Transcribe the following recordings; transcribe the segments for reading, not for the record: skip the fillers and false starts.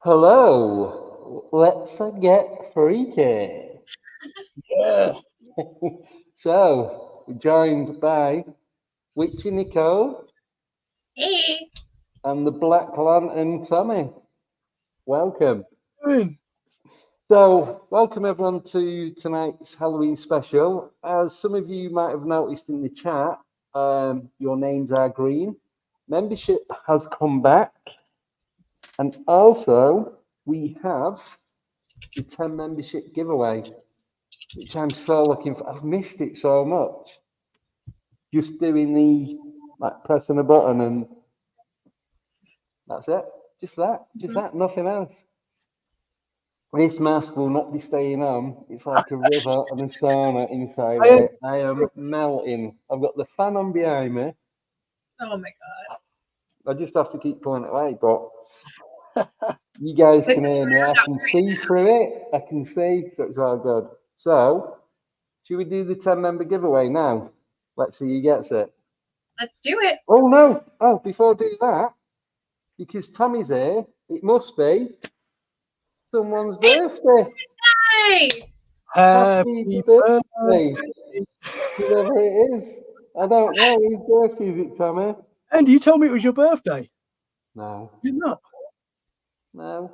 Hello, let's get freaky. Yeah. So, we're joined by Witchy Nicole Hey. and the Black Lantern Tommy. Welcome. Good. So, welcome everyone to tonight's Halloween special. As some of you might have noticed in the chat, your names are green. Membership has come back. And also, we have the 10 membership giveaway, which I'm so looking for. I've missed it so much. Just doing like pressing a button and that's it. Just that, nothing else. This mask will not be staying on. It's like a river and a sauna inside of it. I am melting. I've got the fan on behind me. Oh my god. I just have to keep pulling it away, but you guys can hear me. I can see through it. I can see, so it's all good. So, should we do the 10-member giveaway now? Let's see who gets it. Let's do it. Oh, no. Oh, before I do that, because Tommy's here, it must be someone's birthday. Yay! Happy birthday. Whoever it is. I don't know. Whose birthday is it, Tommy? And you told me it was your birthday. No. You're not? No.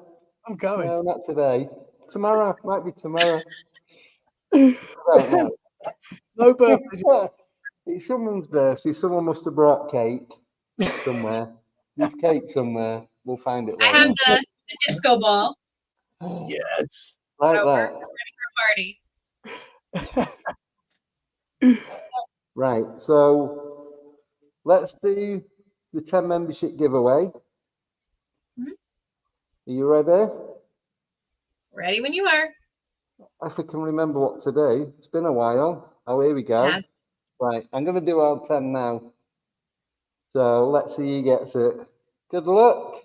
I'm going. No, not today. Tomorrow. Might be tomorrow. I don't know. No birthday. It's someone's birthday. Someone must have brought cake somewhere. There's cake somewhere. We'll find it later. I have the disco ball. Yes. Like Over. that. Ready for a party. Right. So let's do the 10 membership giveaway. Mm-hmm. Are you ready? Ready when you are. If I can remember what to do. It's been a while. Oh, here we go. Yes. Right. I'm going to do all 10 now. So let's see who gets it. Good luck.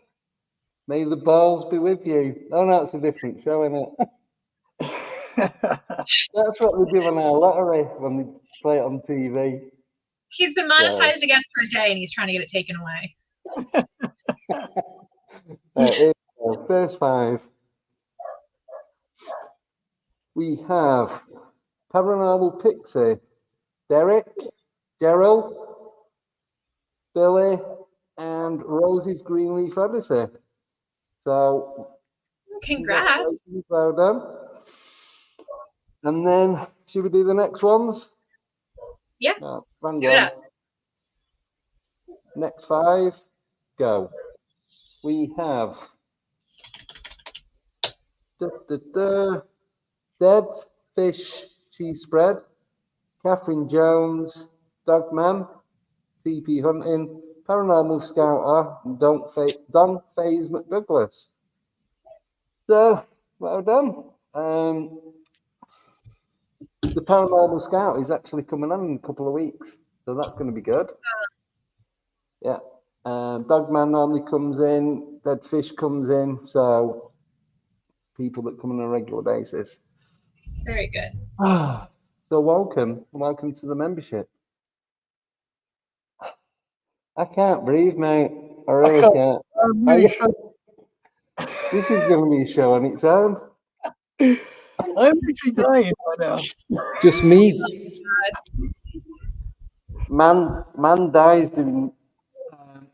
May the balls be with you. Oh, no, it's a different show, isn't it? That's what they do on our lottery when they play it on TV. He's been monetized again for a day and he's trying to get it taken away. Here we go. First 5. We have Paranormal Pixie, Derek, Gerald, Billy, and Rosie's Greenleaf Odyssey. So, congrats. Well done. And then, should we do the next ones? Yeah. No, do it up. Next 5, go. We have Dead Fish Cheese Spread, Catherine Jones, Dogman, TP Hunting, Paranormal Scouter, and Don Faze McDouglas. So, well done. the Paranormal Scout is actually coming on in a couple of weeks, so that's going to be good. Yeah. Dogman normally comes in, Dead Fish comes in, so people that come on a regular basis. Very good. So welcome to the membership. I can't breathe, mate. I really can't. This is going to be a show on its own. I'm literally dying right now. Just me. Man dies doing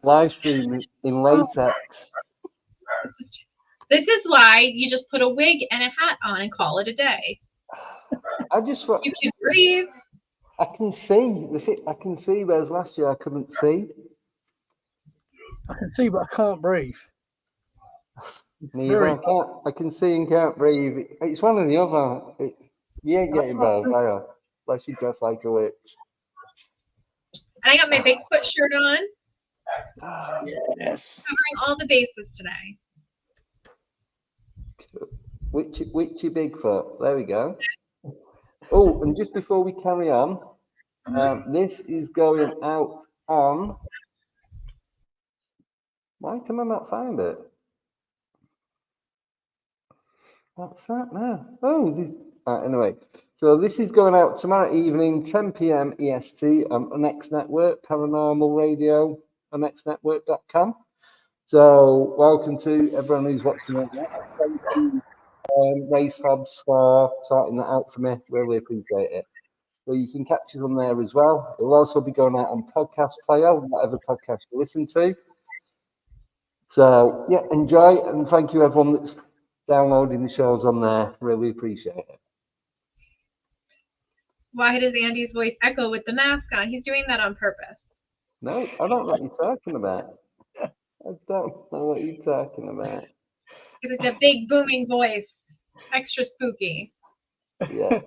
live stream in latex. This is why you just put a wig and a hat on and call it a day. I just You can breathe. I can see. I can see, whereas last year I couldn't see. I can see, but I can't breathe. Neither. I can see and can't breathe. It's one or the other. You ain't getting both, are you? Unless you dress like a witch. And I got my Bigfoot shirt on. Yes. Covering all the bases today. Witchy Bigfoot. There we go. Oh, and just before we carry on, this is going out on. Why can I not find it? What's that now? Oh, anyway. So this is going out tomorrow evening, 10 p.m. EST on Next Network, Paranormal Radio, on nextnetwork.com. So welcome to everyone who's watching it. Thank you, Race Hobbs, for sorting that out for me. Really appreciate it. So you can catch us on there as well. It'll also be going out on Podcast Player, whatever podcast you listen to. So yeah, enjoy, and thank you everyone that's downloading the shows on there. Really appreciate it. Why does Andy's voice echo with the mask on? He's doing that on purpose. No, I don't know what you're talking about. I don't know what you're talking about. It's a big booming voice. Extra spooky. Yeah.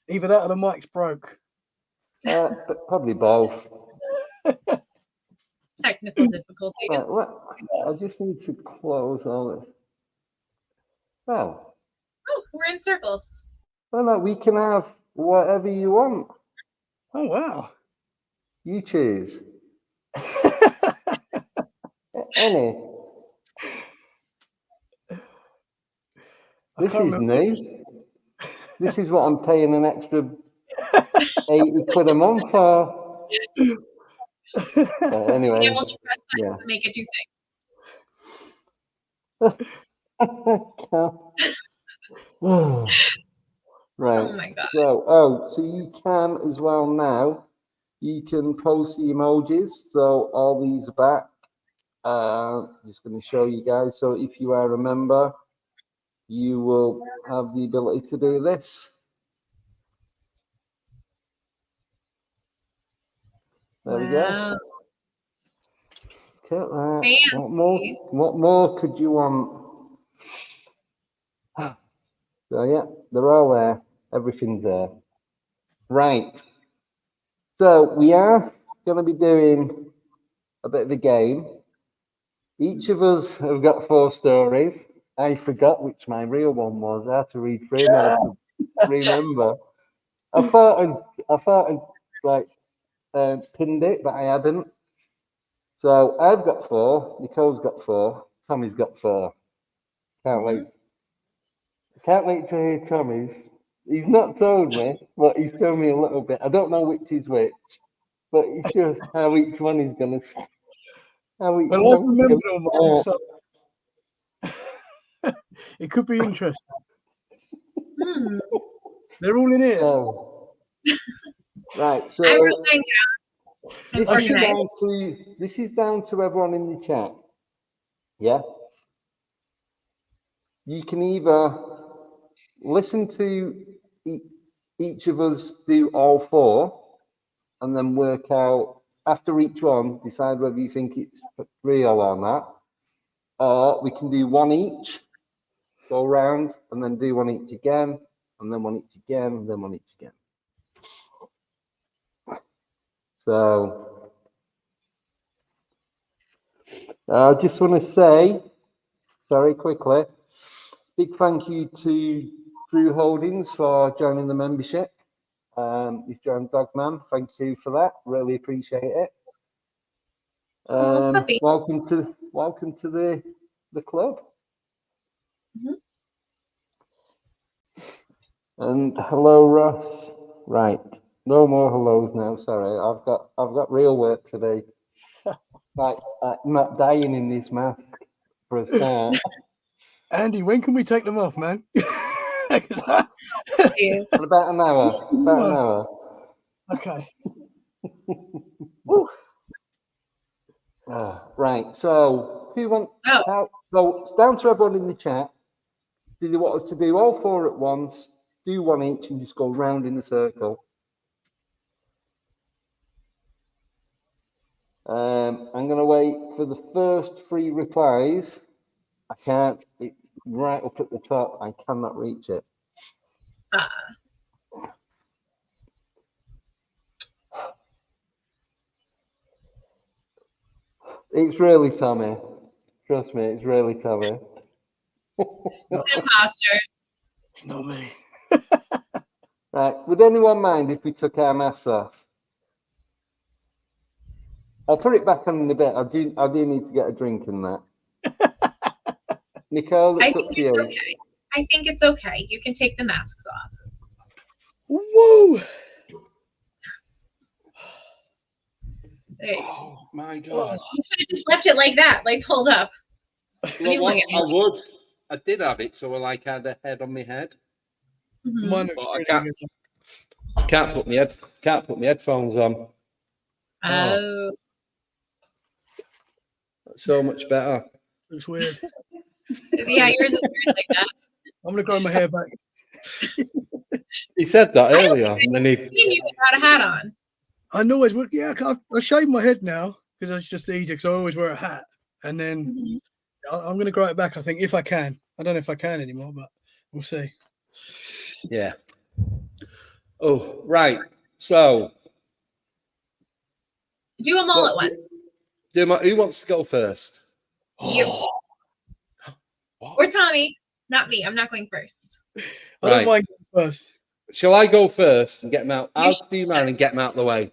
Either that or the mic's broke. But probably both. Technical difficulties. Right, I just need to close all this. Well. Oh, we're in circles. Well, no, we can have whatever you want. Oh, wow. You choose. Any. This is new. This is what I'm paying an extra 80 quid a month for. Anyway. Yeah, we'll press to make it do things. Right. Oh my God. So you can as well now. You can post the emojis. So all these are back. Just going to show you guys. So if you are a member, you will have the ability to do this. There we go. Look at that. What more could you want? So yeah, they're all there. Everything's there. Right. So we are going to be doing a bit of a game. Each of us have got 4 stories. I forgot which my real one was. I had to read through them to remember. I thought I'd like pinned it, but I hadn't. So I've got 4. Nicole's got 4. Tommy's got 4. Can't wait. Can't wait to hear Tommy's. He's not told me, but he's told me a little bit. I don't know which is which, but it's just how each one is going to. Well, I remember them, so it could be interesting. They're all in here. So, right. So this is down to everyone in the chat. Yeah. You can either listen to each of us do all 4 and then work out after each one, decide whether you think it's real or not. Or we can do 1 each, go round, and then do 1 each again, and then 1 each again, and then 1 each again. So I just want to say very quickly, big thank you to Drew Holdings for joining the membership. He's joined Dogman. Thank you for that. Really appreciate it. Puppy. Welcome to the club. Mhm. And hello, Ross. Right, no more hellos now. Sorry, I've got real work to do. Like I'm not dying in this mask for a start. Andy, when can we take them off, man? Yeah. For about an hour. About an hour. Okay. Woo. Right. So who wants? Oh. So it's down to everyone in the chat. Do you want us to do all four at once? Do one each and just go round in a circle. I'm going to wait for the first three replies. I can't. It's right up at the top. I cannot reach it. It's really Tommy. Trust me, it's really Tommy. Imposter. It's not me. Right. Would anyone mind if we took our masks off? I'll put it back on in a bit. I do need to get a drink in that. Nicole, it's up to you. Okay. I think it's okay. You can take the masks off. Woo! Oh my God! You should have just left it like that, like pulled up. Well, what, I would. I did have it, so I had a head on my head. Mhm. Mine But looks I really can't put my headphones on. Oh. That's so much better. Looks weird. Yeah, yours is weird like that. I'm gonna grow my hair back. He said that I don't earlier, and then he. seen you without a hat on. I always would. Yeah, I shave my head now because it's just easier. Because I always wear a hat, and then Mhm. I'm gonna grow it back. I think if I can. I don't know if I can anymore, but we'll see. Yeah. Oh, right. So, Do them all at once. who wants to go first? You. What? Or Tommy. Not me. I'm not going first. I don't Right. mind going first. Shall I go first and get them out? You I'll should. do mine and get them out of the way.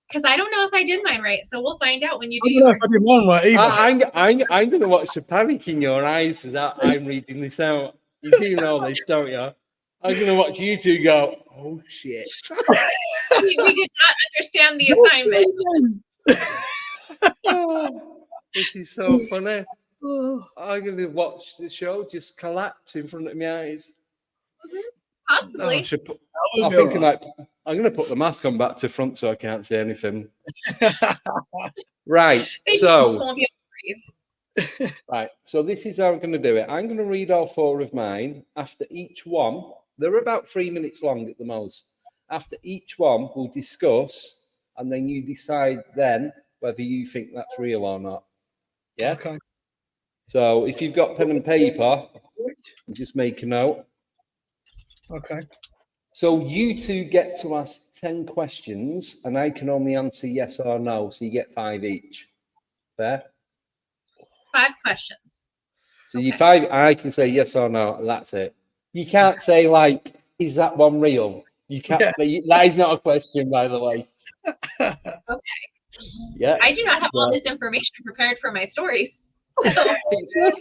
Because I don't know if I did mine right. So we'll find out when you I do don't know yours. if I did mine right either. I'm going to watch the panic in your eyes that I'm reading this out. You do know this, don't you? I'm going to watch you two go, oh, shit. We did not understand the assignment. Oh, this is so funny. Oh, I'm going to watch the show just collapse in front of my eyes. Possibly. I'm thinking like I'm going to put the mask on back to front so I can't say anything. Right. They just So, won't be able to breathe. right. So this is how I'm going to do it. I'm going to read all four of mine. After each one, they're about 3 minutes long at the most. After each one, we'll discuss, and then you decide then whether you think that's real or not. Yeah. Okay. So if you've got pen and paper, just make a note. Okay. So you two get to ask 10 questions, and I can only answer yes or no. So you get 5 each. Fair? 5 questions. So you 5, I can say yes or no, and that's it. You can't say like, is that one real? You can't. Yeah. That is not a question, by the way. Okay. Yeah. I do not have all this information prepared for my stories. So,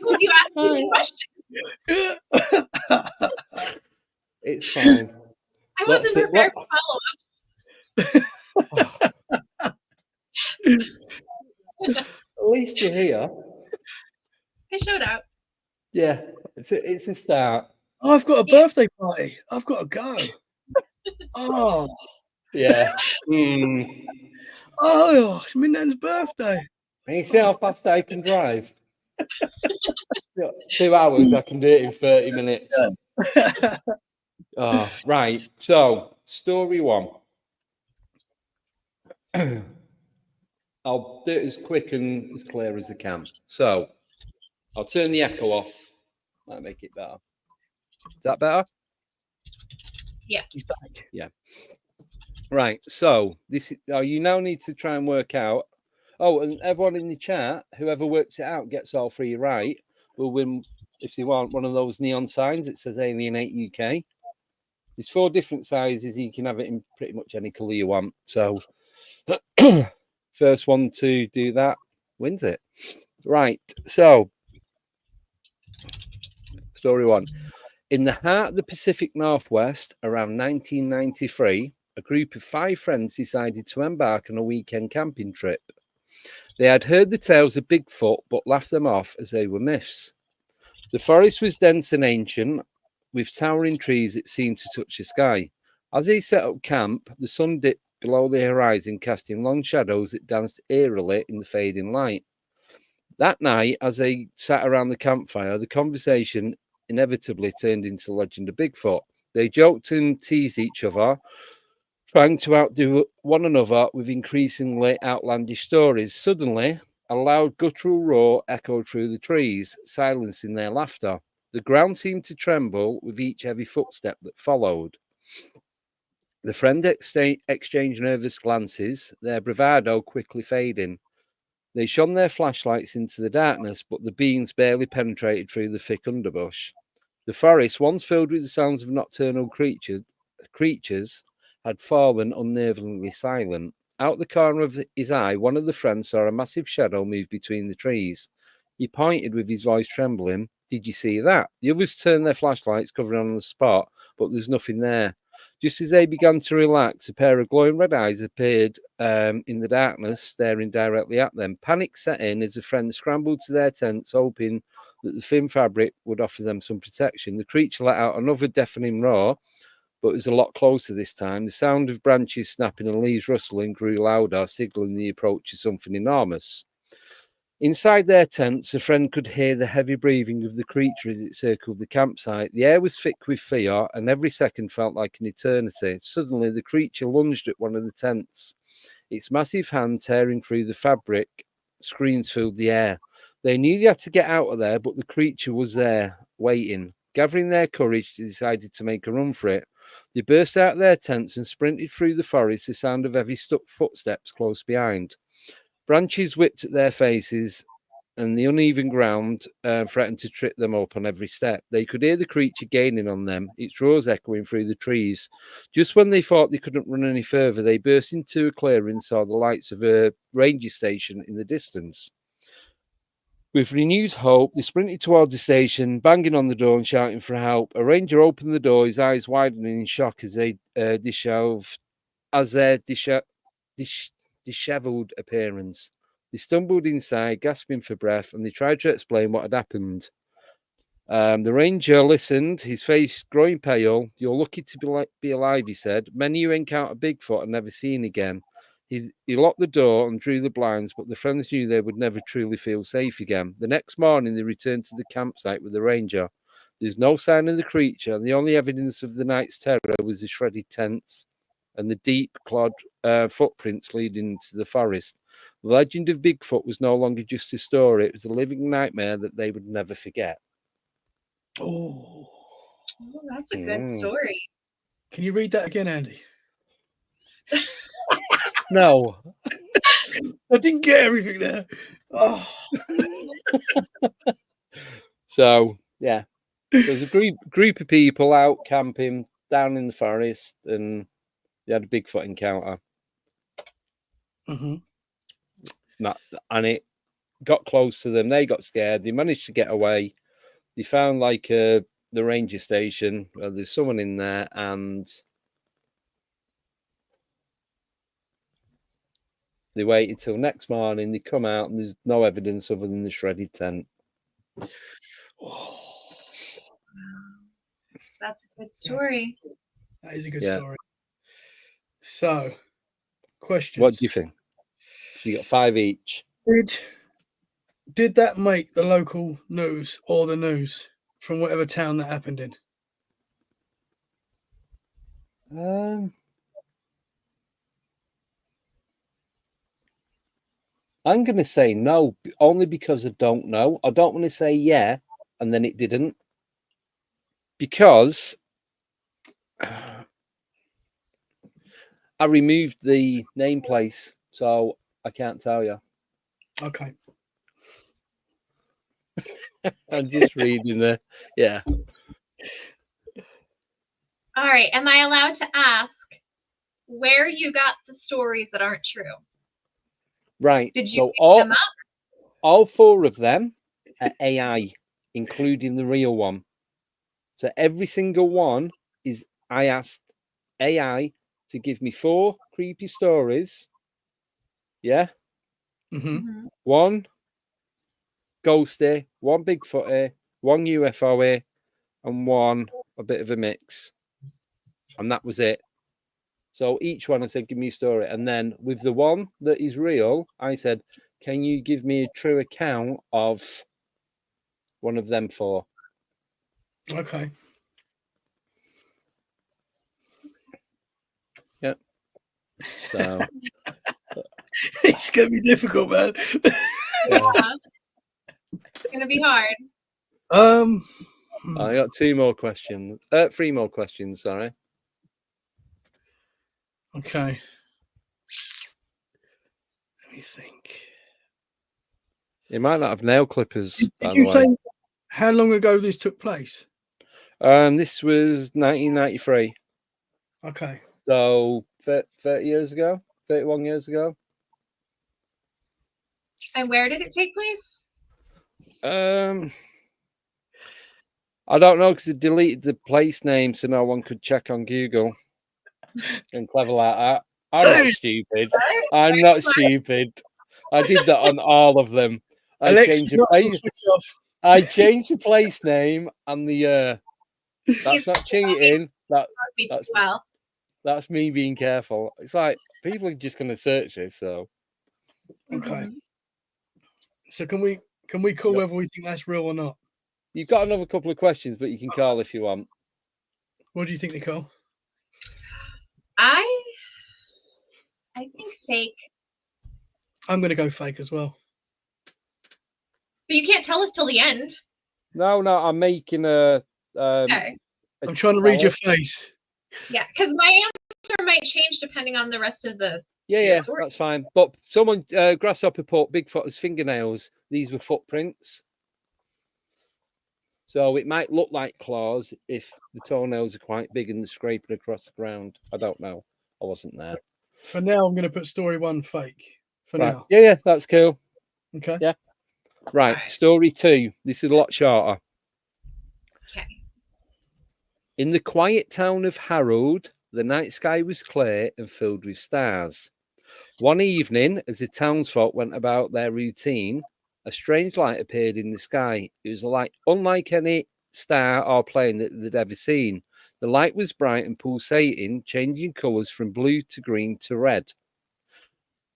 would you ask me the question? It's fine. I wasn't prepared for follow-ups. At least you're here. I showed up. Yeah, it's a start. Oh, I've got a birthday party. I've got to go. Oh. Yeah. Oh, it's my nan's birthday. And you see how fast I can drive? 2 hours, I can do it in 30 minutes. Oh, right. So, story 1. I'll do it as quick and as clear as I can. So, I'll turn the echo off. Might make it better. Is that better? Yeah. Yeah. Right. So, this is, you now need to try and work out. Oh, and everyone in the chat, whoever works it out gets all 3 right, will win, if you want, one of those neon signs. It says Alienate UK. There's 4 different sizes. You can have it in pretty much any colour you want. So, first one to do that wins it. Right. So, story 1. In the heart of the Pacific Northwest, around 1993, a group of 5 friends decided to embark on a weekend camping trip. They had heard the tales of Bigfoot, but laughed them off as they were myths. The forest was dense and ancient, with towering trees that seemed to touch the sky. As they set up camp, the sun dipped below the horizon, casting long shadows that danced eerily in the fading light. That night, as they sat around the campfire, the conversation inevitably turned into the legend of Bigfoot. They joked and teased each other, trying to outdo one another with increasingly outlandish stories. Suddenly, a loud guttural roar echoed through the trees, silencing their laughter. The ground seemed to tremble with each heavy footstep that followed. The friends exchanged nervous glances, their bravado quickly fading. They shone their flashlights into the darkness, but the beams barely penetrated through the thick underbush. The forest, once filled with the sounds of nocturnal creatures, had fallen unnervingly silent. Out the corner of his eye, one of the friends saw a massive shadow move between the trees. He pointed with his voice trembling. "Did you see that?" The others turned their flashlights, covering on the spot, but there was nothing there. Just as they began to relax, a pair of glowing red eyes appeared in the darkness, staring directly at them. Panic set in as the friends scrambled to their tents, hoping that the thin fabric would offer them some protection. The creature let out another deafening roar, but it was a lot closer this time. The sound of branches snapping and leaves rustling grew louder, signaling the approach of something enormous. Inside their tents, a friend could hear the heavy breathing of the creature as it circled the campsite. The air was thick with fear, and every second felt like an eternity. Suddenly, the creature lunged at one of the tents. Its massive hand tearing through the fabric, screams filled the air. They knew they had to get out of there, but the creature was there, waiting. Gathering their courage, they decided to make a run for it. They burst out of their tents and sprinted through the forest, the sound of heavy footsteps close behind. Branches whipped at their faces, and the uneven ground threatened to trip them up on every step. They could hear the creature gaining on them, its roars echoing through the trees. Just when they thought they couldn't run any further, they burst into a clearing and saw the lights of a ranger station in the distance. With renewed hope, they sprinted towards the station, banging on the door and shouting for help. A ranger opened the door, his eyes widening in shock as they dishevelled appearance. They stumbled inside, gasping for breath, and they tried to explain what had happened. The ranger listened, his face growing pale. "You're lucky to be alive," he said. "Many who encounter Bigfoot are never seen again." He locked the door and drew the blinds, but the friends knew they would never truly feel safe again. The next morning, they returned to the campsite with the ranger. There's no sign of the creature, and the only evidence of the night's terror was the shredded tents and the deep clawed footprints leading into the forest. The legend of Bigfoot was no longer just a story, it was a living nightmare that they would never forget. Oh, Oh, that's a good story. Can you read that again, Andy? No. I didn't get everything there. Oh. So, yeah. There's a group of people out camping down in the forest, and they had a Bigfoot encounter. Mm-hmm. And it got close to them. They got scared. They managed to get away. They found the ranger station. There's someone in there, and they waited till next morning. They come out, and there's no evidence other than the shredded tent. Oh. That's a good story. That is a good story. So, questions. What do you think? So you got 5 each. Did that make the local news or the news from whatever town that happened in? I'm going to say no, only because I don't know. I don't want to say yeah, and then it didn't. Because I removed the nameplate, so I can't tell you. Okay. I'm just reading the, yeah. All right. Am I allowed to ask where you got the stories that aren't true? Right. Did you So make them up? all 4 of them are AI, including the real one. So every single one is I asked AI to give me 4 creepy stories. Yeah. Mm-hmm. Mhm. 1 ghosty, 1 Bigfooty, 1 UFO, and 1 a bit of a mix. And that was it. So each one I said, give me a story. And then with the one that is real, I said, can you give me a true account of one of them 4? Okay. Yep. So It's gonna be difficult, man. Yeah. It's gonna be hard. I got 2 more questions. 3 more questions, sorry. Okay. Let me think. You might not have nail clippers, by Did the you way. say how long ago this took place? This was 1993. Okay. So 30 years ago, 31 years ago. And where did it take place? I don't know because they deleted the place name so no one could check on Google. And clever like that. I'm not stupid. I'm not stupid. I did that on all of them. I Alexa, changed the you're not supposed place. to switch off. I changed the place name and the year. That's not cheating. Me too well. That's me being careful. It's like people are just going to search this. So Okay. Mhm. So can we call Yep. whether we think that's real or not? you've got another couple of questions, but you can call if you want. What do you think, Nicole? I think fake. I'm gonna go fake as well. But you can't tell us till the end. No, I'm making a. Okay. I'm trying to read your face. Yeah, because my answer might change depending on the rest of the. Yeah, story. that's fine. But someone, Grasshopper put Bigfoot as fingernails. These were footprints. So it might look like claws if the toenails are quite big and they're scraping across the ground. I don't know. I wasn't there. For now, I'm gonna put story 1 fake. For Right. now. Yeah, that's cool. Okay. Yeah. Right. Alright. Story 2. This is a lot shorter. Okay. In the quiet town of Harold, the night sky was clear and filled with stars. One evening, as the townsfolk went about their routine, a strange light appeared in the sky. It was a light unlike any star or plane that they'd ever seen. The light was bright and pulsating, changing colours from blue to green to red.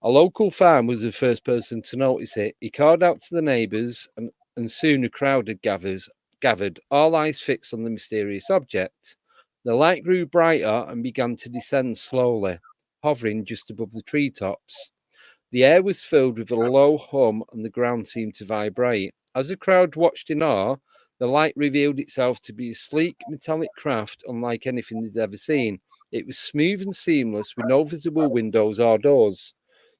A local farmer was the first person to notice it. He called out to the neighbours, and soon a crowd had gathered, all eyes fixed on the mysterious object. The light grew brighter and began to descend slowly, hovering just above the treetops. The air was filled with a low hum and the ground seemed to vibrate. As the crowd watched in awe, the light revealed itself to be a sleek metallic craft unlike anything they'd ever seen. It was smooth and seamless with no visible windows or doors.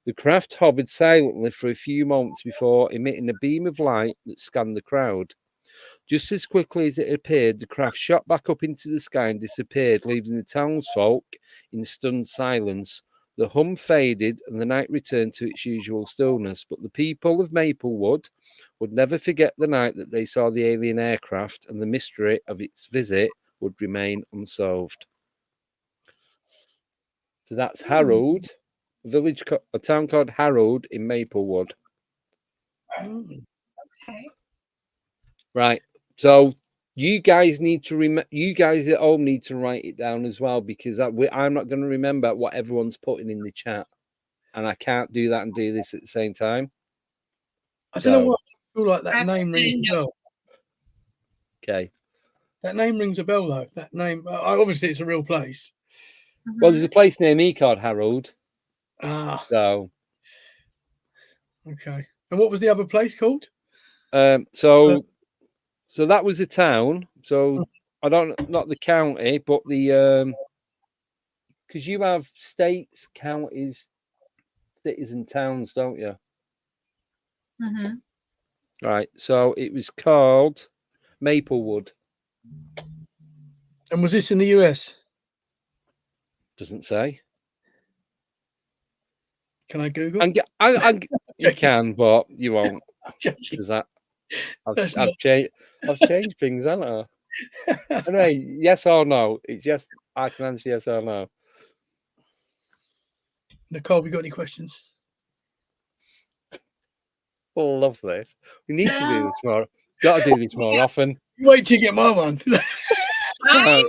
The craft hovered silently for a few moments before emitting a beam of light that scanned the crowd. Just as quickly as it appeared, the craft shot back up into the sky and disappeared, leaving the townsfolk in stunned silence. The hum faded and the night returned to its usual stillness, but the people of Maplewood would never forget the night that they saw the alien aircraft, and the mystery of its visit would remain unsolved. So that's Harold, a town called Harold in Maplewood. Okay. Right. So you guys need to you guys at home need to write it down as well, because I'm not going to remember what everyone's putting in the chat, and I can't do that and do this at the same time. I don't know why I feel like that I'm name rings a gonna bell. Okay. That name rings a bell, though. That name, obviously, it's a real place. Well, there's a place near me called Harold. Ah, So, okay. And what was the other place called? so that was a town. So I don't not the county, but the because you have states, counties, cities, and towns, don't you? Mhm. Right. So it was called Maplewood. And was this in the US? Doesn't say. Can I Google? You can, but you won't. Joking. Is that? That's I've changed things, haven't I? Anyway, yes or no? It's yes. I can answer yes or no. Nicole, have you got any questions? Love this. We need to do this more. Got to do this more often. Wait till you get my one. My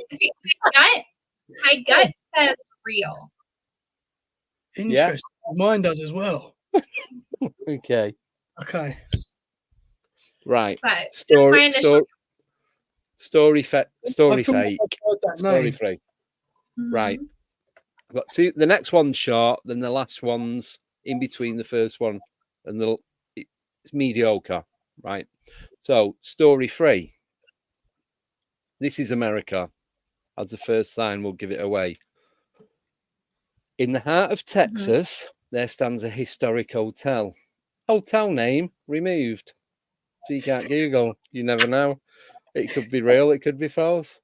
gut says real. Interesting. Mine does as well. Okay. Okay. Right. But Story that's my fake. I Story thought fake. I'd heard that Story name. free. Mhm. Right. I've got two. The next one's short, then the last one's in between the first one, and it's mediocre. Right. So, story free. This is America. As the first sign, we'll give it away. In the heart of Texas, there stands a historic hotel. Hotel name removed. So you can't Google. You never know. It could be real. It could be false.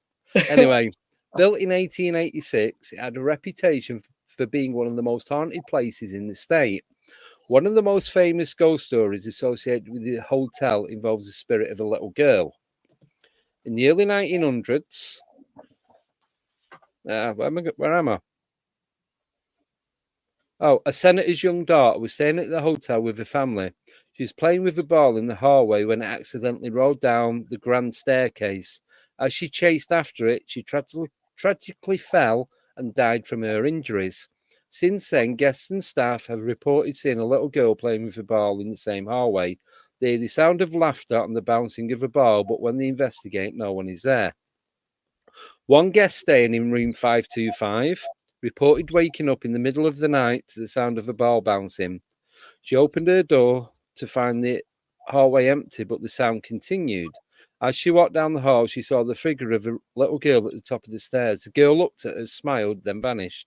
Anyway, built in 1886, it had a reputation for being one of the most haunted places in the state. One of the most famous ghost stories associated with the hotel involves the spirit of a little girl. In the early 1900s, where am I? Oh, a senator's young daughter was staying at the hotel with her family. She was playing with a ball in the hallway when it accidentally rolled down the grand staircase. As she chased after it, she tragically fell and died from her injuries. Since then, guests and staff have reported seeing a little girl playing with a ball in the same hallway. They hear the sound of laughter and the bouncing of a ball, but when they investigate, no one is there. One guest staying in room 525 reported waking up in the middle of the night to the sound of a ball bouncing. She opened her door to find the hallway empty, but the sound continued. As she walked down the hall, she saw the figure of a little girl at the top of the stairs. The girl looked at her, smiled, then vanished.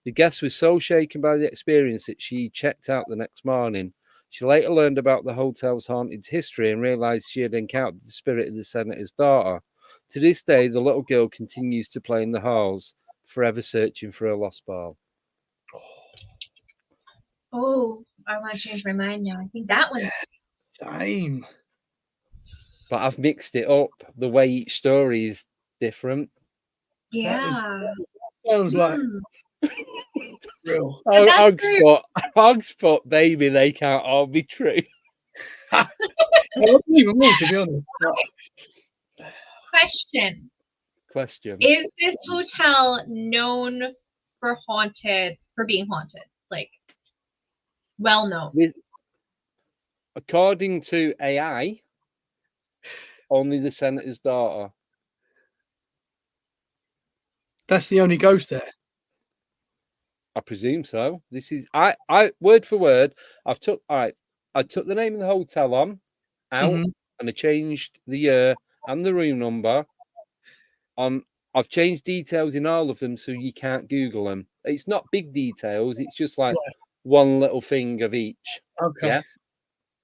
The guest was so shaken by the experience that she checked out the next morning. She later learned about the hotel's haunted history and realized she had encountered the spirit of the senator's daughter. To this day, the little girl continues to play in the halls, forever searching for a lost ball. Oh, I want to change my mind now. I think that one's Same. But I've mixed it up. The way each story is different. yeah. That sounds like real. Hogspot, baby, they can't all be true. I wasn't even more, to be honest. Question. Is this hotel known for being haunted? Like, well known? According to AI, only the senator's daughter. That's the only ghost there. I presume so. This is I word for word. I took the name of the hotel out, and I changed the year and the room number. I've changed details in all of them so you can't Google them. It's not big details. It's just like one little thing of each. Okay.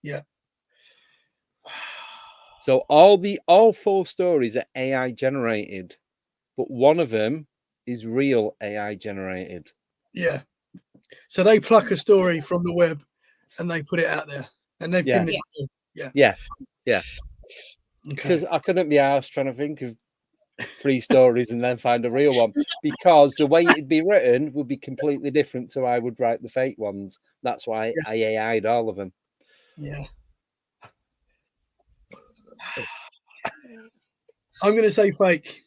Yeah. So all four stories are AI generated, but one of them is real AI generated. Yeah. So they pluck a story from the web and they put it out there, and they've given it to you. Yeah. Because I couldn't be asked trying to think of 3 stories and then find a real one, because the way it'd be written would be completely different to how I would write the fake ones. That's why I AI'd all of them. Yeah. I'm going to say fake.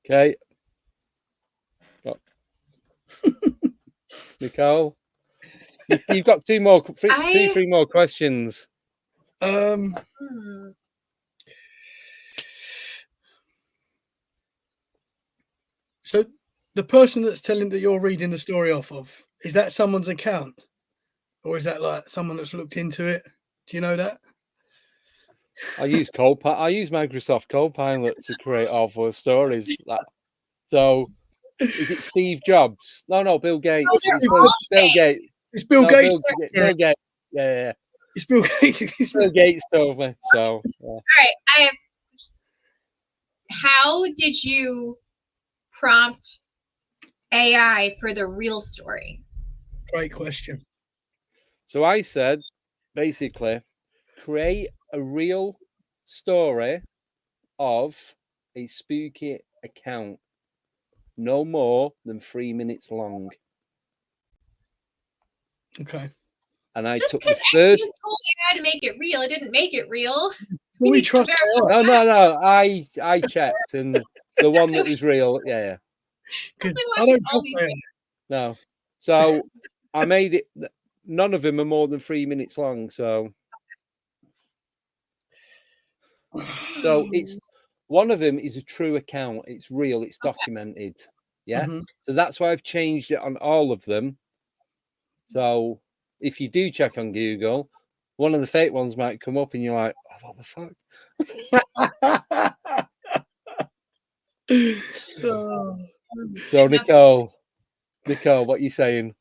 Okay. Nicole, you've got 3 more questions. So the person that's telling that you're reading the story off of, is that someone's account, or is that like someone that's looked into it? Do you know that? I use Microsoft Copilot to create all 4 stories. So, is it Steve Jobs? No, Bill Gates. Bill Gates. It's Bill Gates. Bill Gates. Yeah. It's Bill Gates. Bill Gates told me. So. Yeah. All right. How did you prompt AI for the real story? Great question. So I said, basically, create a real story of a spooky account, no more than 3 minutes long. Okay. And I Just took because the first. you told AI to make it real, it didn't make it real. Well, we need to trust verify. No. I checked, and the one that was real, yeah. because That's I like don't watching all trust these AI. things. No. So I made it. None of them are more than 3 minutes long. So it's one of them is a true account. It's real. It's documented. Yeah. Mhm. So that's why I've changed it on all of them. So if you do check on Google, one of the fake ones might come up, and you're like, "Oh, what the fuck?" Oh. So Nicole, what are you saying?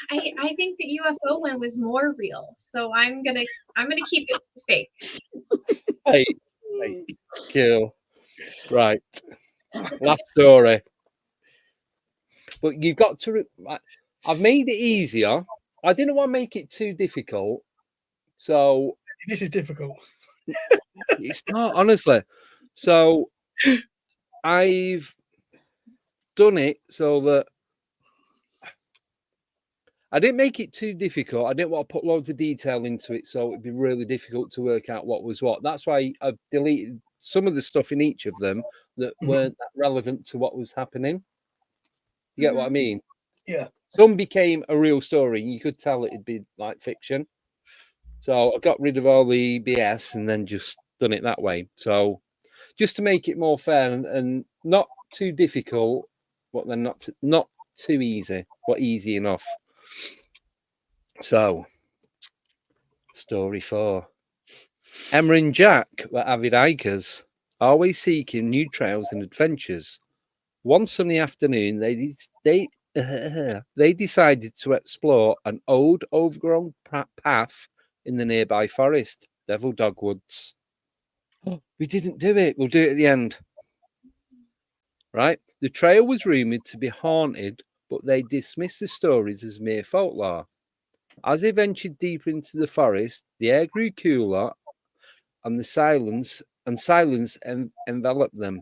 I think the UFO one was more real, so I'm gonna keep it fake. Hey, cool. Right. Last story. But you've got to. I've made it easier. I didn't want to make it too difficult. So This is difficult. it's not, honestly. So I've done it so that I didn't make it too difficult. I didn't want to put loads of detail into it, so it'd be really difficult to work out what was what. That's why I've deleted some of the stuff in each of them that weren't that relevant to what was happening. You get what I mean? Yeah. Some became a real story. You could tell it'd be like fiction. So I got rid of all the BS and then just done it that way. So just to make it more fair and not too difficult, but then not too easy, but easy enough. So, story 4. Emma and Jack were avid hikers, always seeking new trails and adventures. One sunny afternoon, they decided to explore an old, overgrown path in the nearby forest, Devil Dogwoods. We didn't do it. We'll do it at the end. Right? The trail was rumoured to be haunted, but they dismissed the stories as mere folklore. As they ventured deeper into the forest, the air grew cooler, and the silence enveloped them.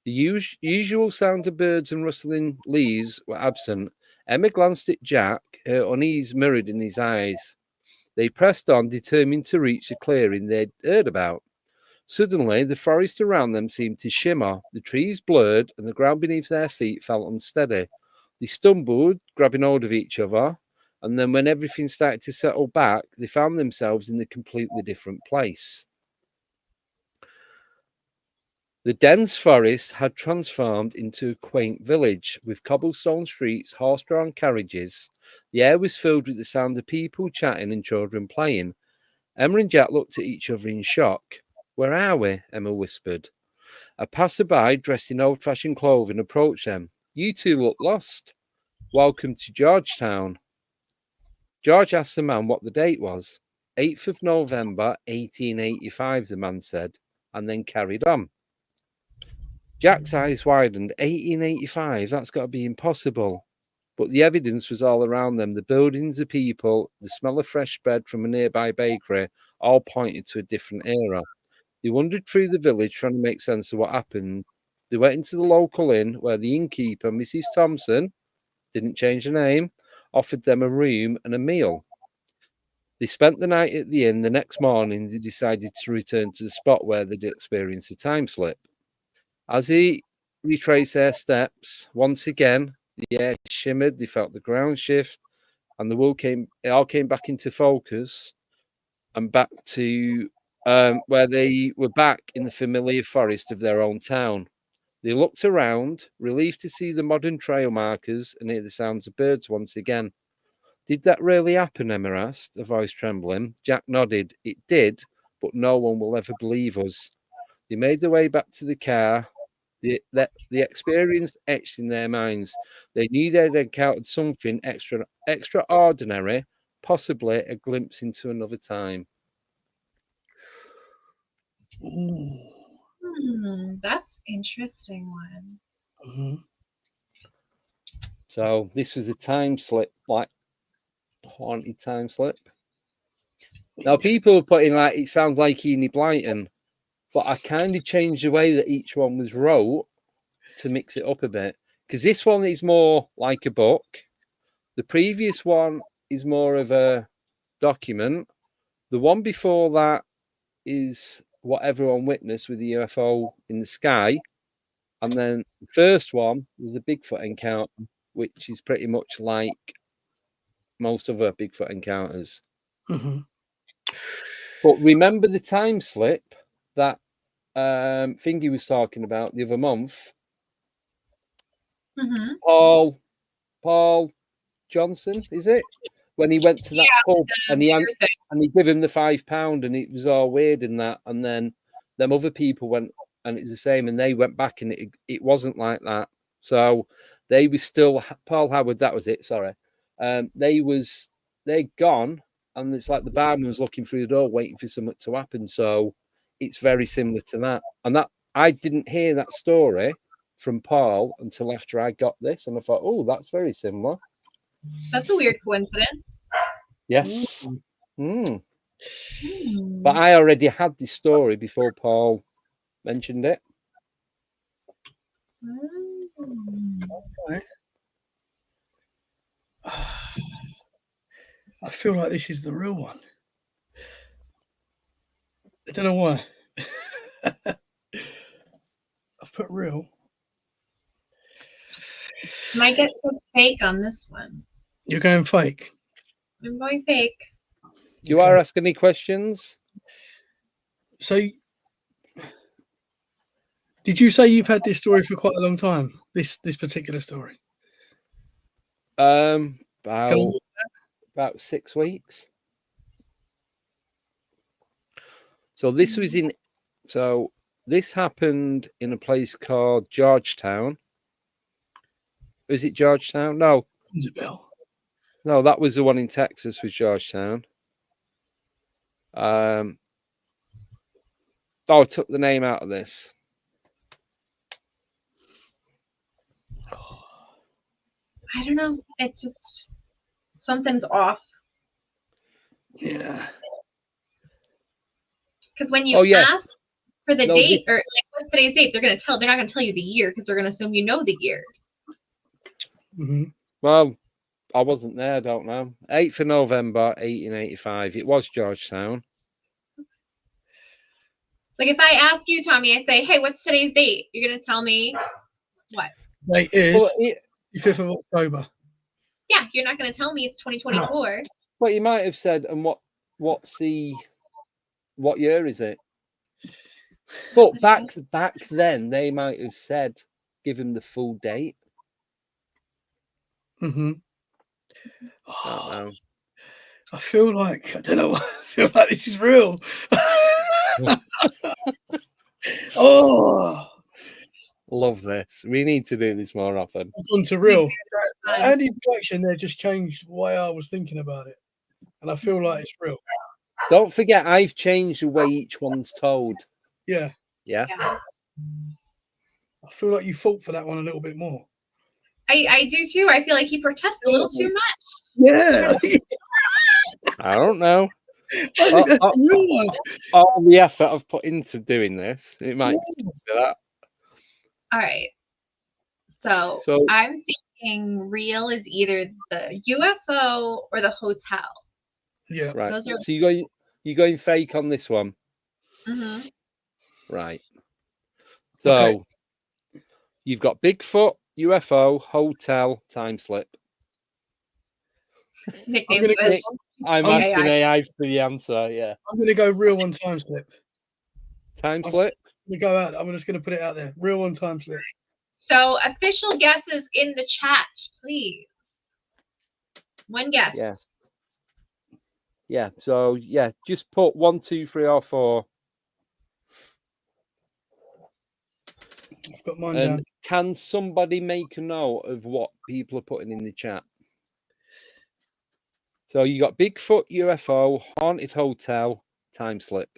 The usual sound of birds and rustling leaves were absent. Emma glanced at Jack, her unease mirrored in his eyes. They pressed on, determined to reach the clearing they'd heard about. Suddenly, the forest around them seemed to shimmer. The trees blurred, and the ground beneath their feet felt unsteady. They stumbled, grabbing hold of each other, and then when everything started to settle back, they found themselves in a completely different place. The dense forest had transformed into a quaint village with cobblestone streets, horse-drawn carriages. The air was filled with the sound of people chatting and children playing. Emma and Jack looked at each other in shock. "Where are we?" Emma whispered. A passerby dressed in old-fashioned clothing approached them. "You two look lost. Welcome to Georgetown." George asked the man what the date was. 8th of November, 1885, the man said, and then carried on. Jack's eyes widened. 1885? That's got to be impossible. But the evidence was all around them. The buildings, the people, the smell of fresh bread from a nearby bakery all pointed to a different era. They wandered through the village trying to make sense of what happened. They went into the local inn where the innkeeper, Mrs. Thompson, didn't change her name, offered them a room and a meal. They spent the night at the inn. The next morning, they decided to return to the spot where they'd experienced a time slip. As they retraced their steps, once again, the air shimmered, they felt the ground shift, and it all came back into focus and back to where they were back in the familiar forest of their own town. They looked around, relieved to see the modern trail markers and hear the sounds of birds once again. "Did that really happen?" Emma asked, her voice trembling. Jack nodded. "It did, but no one will ever believe us." They made their way back to the car. The experience etched in their minds. They knew they'd encountered something extraordinary, possibly a glimpse into another time. Ooh. That's interesting one. Mhm. So this was a time slip, like haunted time slip. Now people are putting like it sounds like Enid Blyton, but I kind of changed the way that each one was wrote to mix it up a bit. Because this one is more like a book. The previous one is more of a document. The one before that is what everyone witnessed with the UFO in the sky. And then the first one was a Bigfoot encounter, which is pretty much like most other Bigfoot encounters. Mhm. But remember the time slip that Fingy was talking about the other month? Mm-hmm. Paul Johnson, is it? When he went to that pub and he gave him the £5 and it was all weird in that. And then them other people went and it was the same and they went back and it wasn't like that. So they were still Paul Howard, that was it, sorry. They'd gone and it's like the barman was looking through the door waiting for something to happen. So it's very similar to that. And that I didn't hear that story from Paul until after I got this and I thought, oh, that's very similar. That's a weird coincidence. Yes. Mm. But I already had this story before Paul mentioned it. Okay. I feel like this is the real one. I don't know why. I've put real. Might get some fake on this one. You're going fake. I'm going fake. You are asking any questions? So, did you say you've had this story for quite a long time? This particular story? About 6 weeks. So this was this happened in a place called Georgetown. Is it Georgetown? No. Isabel. No, that was the one in Texas was Georgetown. I took the name out of this. I don't know. It just something's off. Yeah. Because when you ask for the date or like what's today's date, they're not gonna tell you the year because they're gonna assume you know the year. Mm-hmm. Well, I wasn't there, I don't know. 8th of November, 1885. It was Georgetown. Like if I ask you, Tommy, I say, hey, what's today's date? You're gonna tell me what? Date is the 5th of October. Yeah, you're not gonna tell me it's 2024. But you might have said, and what year is it? But back then they might have said, give him the full date. Mm-hmm. I feel like I don't know. I feel like this is real. Oh, love this. We need to do this more often. I've gone to real. Andy's reaction there just changed the way I was thinking about it, and I feel like it's real. Don't forget, I've changed the way each one's told. Yeah. I feel like you fought for that one a little bit more. I do too. I feel like he protests a little too much. Yeah. I don't know. I think that's the real one. All the effort I've put into doing this, it might be that. All right. So I'm thinking real is either the UFO or the hotel. Yeah. Right. So you're going fake on this one. Mm-hmm. Right. So you've got Bigfoot, UFO, hotel, time slip. I'm asking AI for the answer. Yeah. I'm going to go real one time slip. Time slip? We go out. I'm just going to put it out there. Real one time slip. So official guesses in the chat, please. One guess. Yeah. Yeah. So just put 1, 2, 3, or 4. I've got mine and down. Can somebody make a note of what people are putting in the chat? So you got Bigfoot, UFO, haunted hotel, time slip.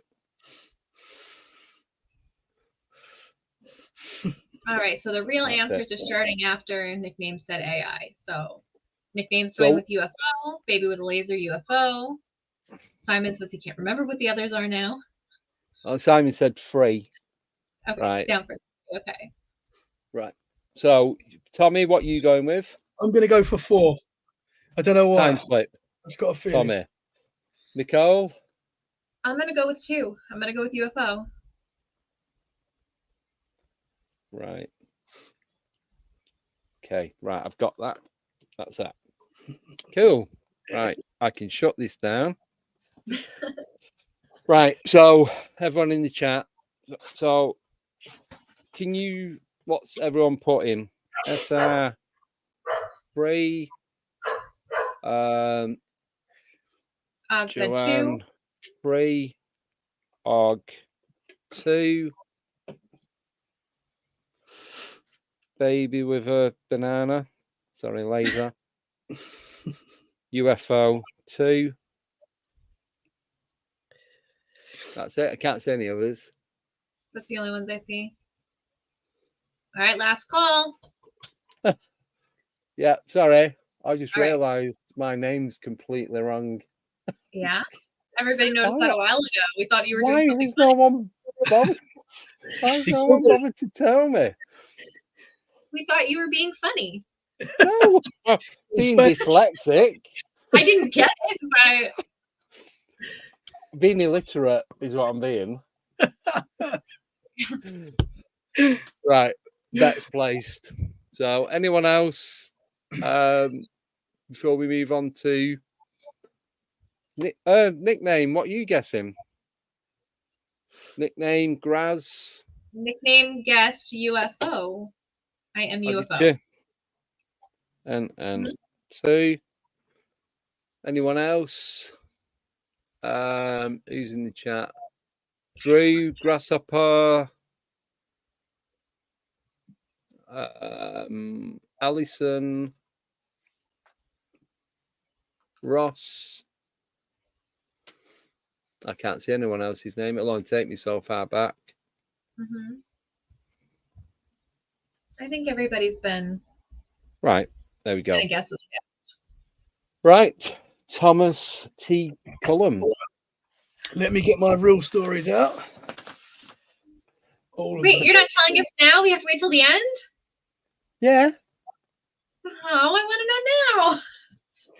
All right, so the real That's answers it. are starting after nickname said AI. So nickname's So- going with UFO, baby with a laser UFO. Simon says he can't remember what the others are now. Simon said 3. Okay, Right. down for okay. Right. So, Tommy, what are you going with? I'm going to go for 4. I don't know why. Time split. I've just got a feeling. Tommy. Nicole? I'm gonna go with 2. I'm gonna go with UFO. Right. Okay. Right. I've got that. That's that. Cool. Right. I can shut this down. Right. So, everyone in the chat. So, what's everyone put in? SR 3. I've said 2. Joanne 3. Og 2. Baby with a banana. Sorry, laser. UFO 2. That's it. I can't see any others. That's the only ones I see. All right, last call. Yeah, sorry. I just All right. realised my name's completely wrong. Yeah. Everybody noticed that a while ago. We thought you were Why doing something has no one bothered? Why has no one bothered to tell me? We thought you were being funny. No, being dyslexic, I didn't get it, but being illiterate is what I'm being. Right, bets placed. So, anyone else? Before we move on to nickname, what are you guessing? Nickname Graz. nickname guessed UFO. I am Oh, did UFO. you? And 2. Anyone else? Who's in the chat? Drew, Grasshopper, Alison, Ross. I can't see anyone else's name. It'll only take me so far back. Mm-hmm. I think everybody's been Right. There we go. gonna guess this. Right. Thomas T. Cullum. Let me get my real stories out. Wait, you're not telling us now? We have to wait till the end? Yeah. Oh, I want to know now.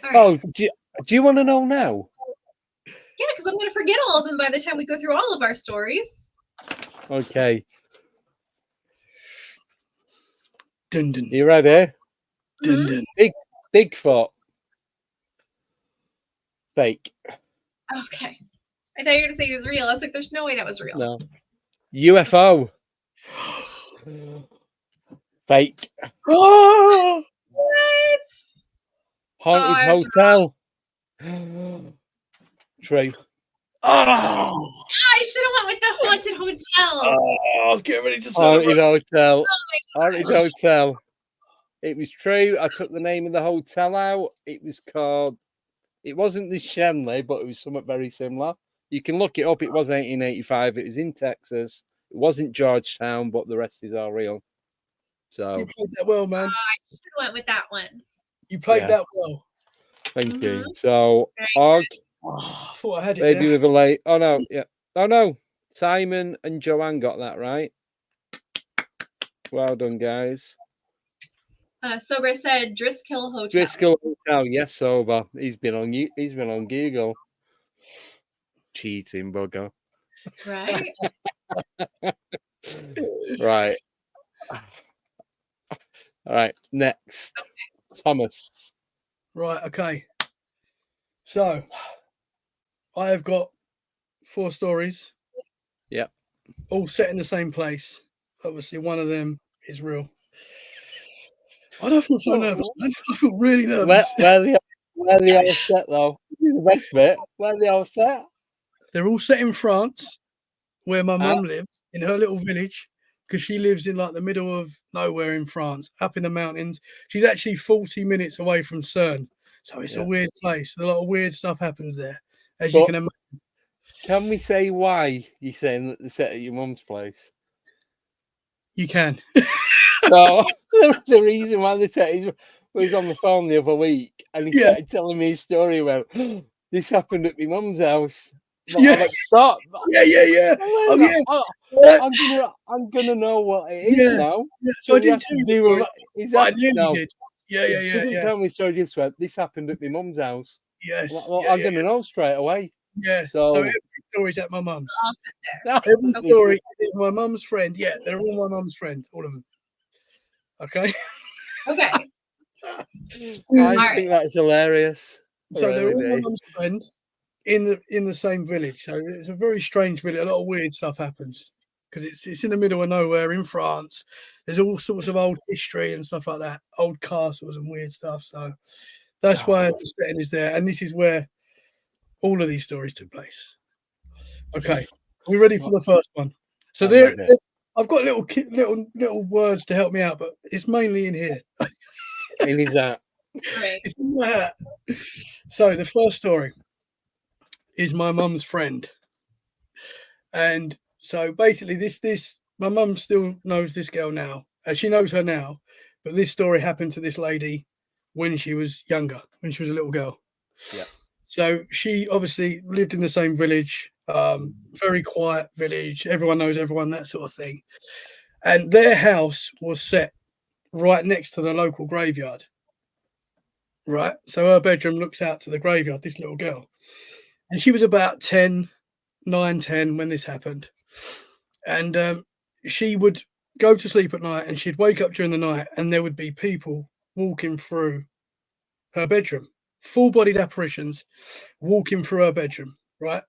All right. Oh, do you want to know now? Yeah, because I'm going to forget all of them by the time we go through all of our stories. Okay. Dun, dun, You ready? dun, dun. Bigfoot. Fake. Okay. I thought you were going to say he was real. I was like, there's no way that was real. No. UFO. Fake. Oh! What? Haunted I was hotel. True. Oh! I should have went with the haunted hotel. I was getting ready to Haunted celebrate. hotel. Oh Haunted hotel. It was true. I took the name of the hotel out. It was called. It wasn't the Shenley, but it was somewhat very similar. You can look it up. It was 1885. It was in Texas. It wasn't Georgetown, but the rest is all real. So You played that well, man. I should have went with that one. You played Yeah. that well. thank you. So Og, Oh, I thought I had it. baby There. with a late. Oh no, yeah. Oh no. Simon and Joanne got that right. Well done, guys. Sober said Driscoll Hotel. Driscoll Hotel, yes, sober. He's been on Google. Cheating bugger. Right? Right. All right. Next, Thomas. Right, okay. So, I have got 4 stories. Yep. All set in the same place. Obviously, one of them is real. I don't feel so nervous, man. I feel really nervous. Where the all set though? This is the best bit. Where the all set? They're all set in France, where my mum lives, in her little village, because she lives in like the middle of nowhere in France, up in the mountains. She's actually 40 minutes away from CERN. So it's a weird place. A lot of weird stuff happens there, as you can imagine. Can we say why you're saying that they're set at your mum's place? You can. So the reason why they said he was on the phone the other week, and he Yeah. started telling me his story about this happened at my mum's house. But Yeah. I went, stop. Yeah. Oh, yeah. What? I'm gonna know what it is Yeah. now. Yeah. So I we did have to too. do Sorry. is But I that nearly no? did. Yeah. He didn't tell me so. Just went. This happened at my mum's house. Yes. Well, I'm gonna know straight away. Yeah. So So every story's at my mum's. All sit there. Every Okay. story is my mum's friend. Yeah, they're all my mum's friend, all of them. Okay. Okay. I think that's hilarious. So they're Really all my do. mum's friend in the same village. So it's a very strange village. A lot of weird stuff happens because it's in the middle of nowhere in France. There's all sorts of old history and stuff like that, old castles and weird stuff. So that's why the setting is there, and this is where all of these stories took place. Okay, we ready for the first one? So I'm ready. I've got little words to help me out, but it's mainly in here. And is that Right. It's in my hat. So the first story is my mum's friend, and so basically this my mum still knows this girl now. She knows her now, but this story happened to this lady when she was younger, when she was a little girl. Yeah. So she obviously lived in the same village, very quiet village. Everyone knows everyone, that sort of thing. And their house was set right next to the local graveyard. Right. So her bedroom looks out to the graveyard, this little girl. And she was about 10, 9, 10 when this happened. And she would go to sleep at night and she'd wake up during the night and there would be people walking through her bedroom, full-bodied apparitions walking through her bedroom, right?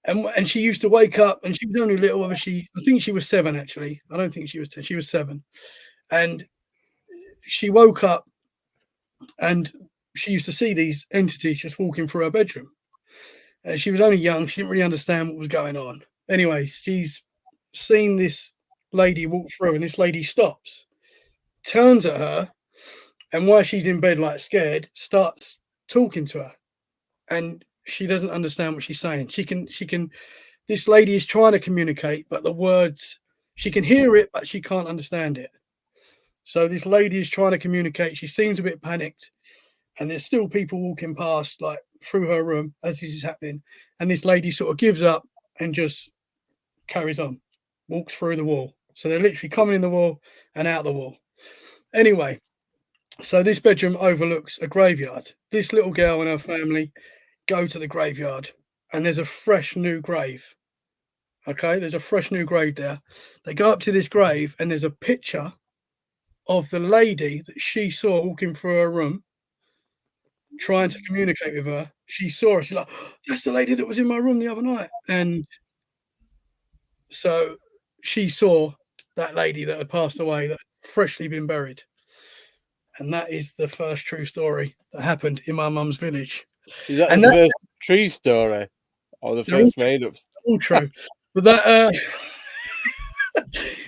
And she used to wake up, and she was only little. Obviously, I think she was 7. Actually, I don't think she was 10. She was 7, and she woke up, and she used to see these entities just walking through her bedroom. And she was only young; she didn't really understand what was going on. Anyway, she's seen this lady walk through, and this lady stops, turns at her, and while she's in bed, like scared, starts talking to her, and she doesn't understand what she's saying. She can. This lady is trying to communicate, but the words, she can hear it, but she can't understand it. So this lady is trying to communicate. She seems a bit panicked, and there's still people walking past, like through her room as this is happening. And this lady sort of gives up and just carries on, walks through the wall. So they're literally coming in the wall and out the wall. Anyway, so this bedroom overlooks a graveyard. This little girl and her family go to the graveyard, and there's a fresh new grave. Okay, there's a fresh new grave there. They go up to this grave, and there's a picture of the lady that she saw walking through her room, trying to communicate with her. She saw her. She's like, "Oh, that's the lady that was in my room the other night." And so she saw that lady that had passed away, that had freshly been buried. And that is the first true story that happened in my mum's village. is that And the that- first true story or the They're all first made up? All true. But that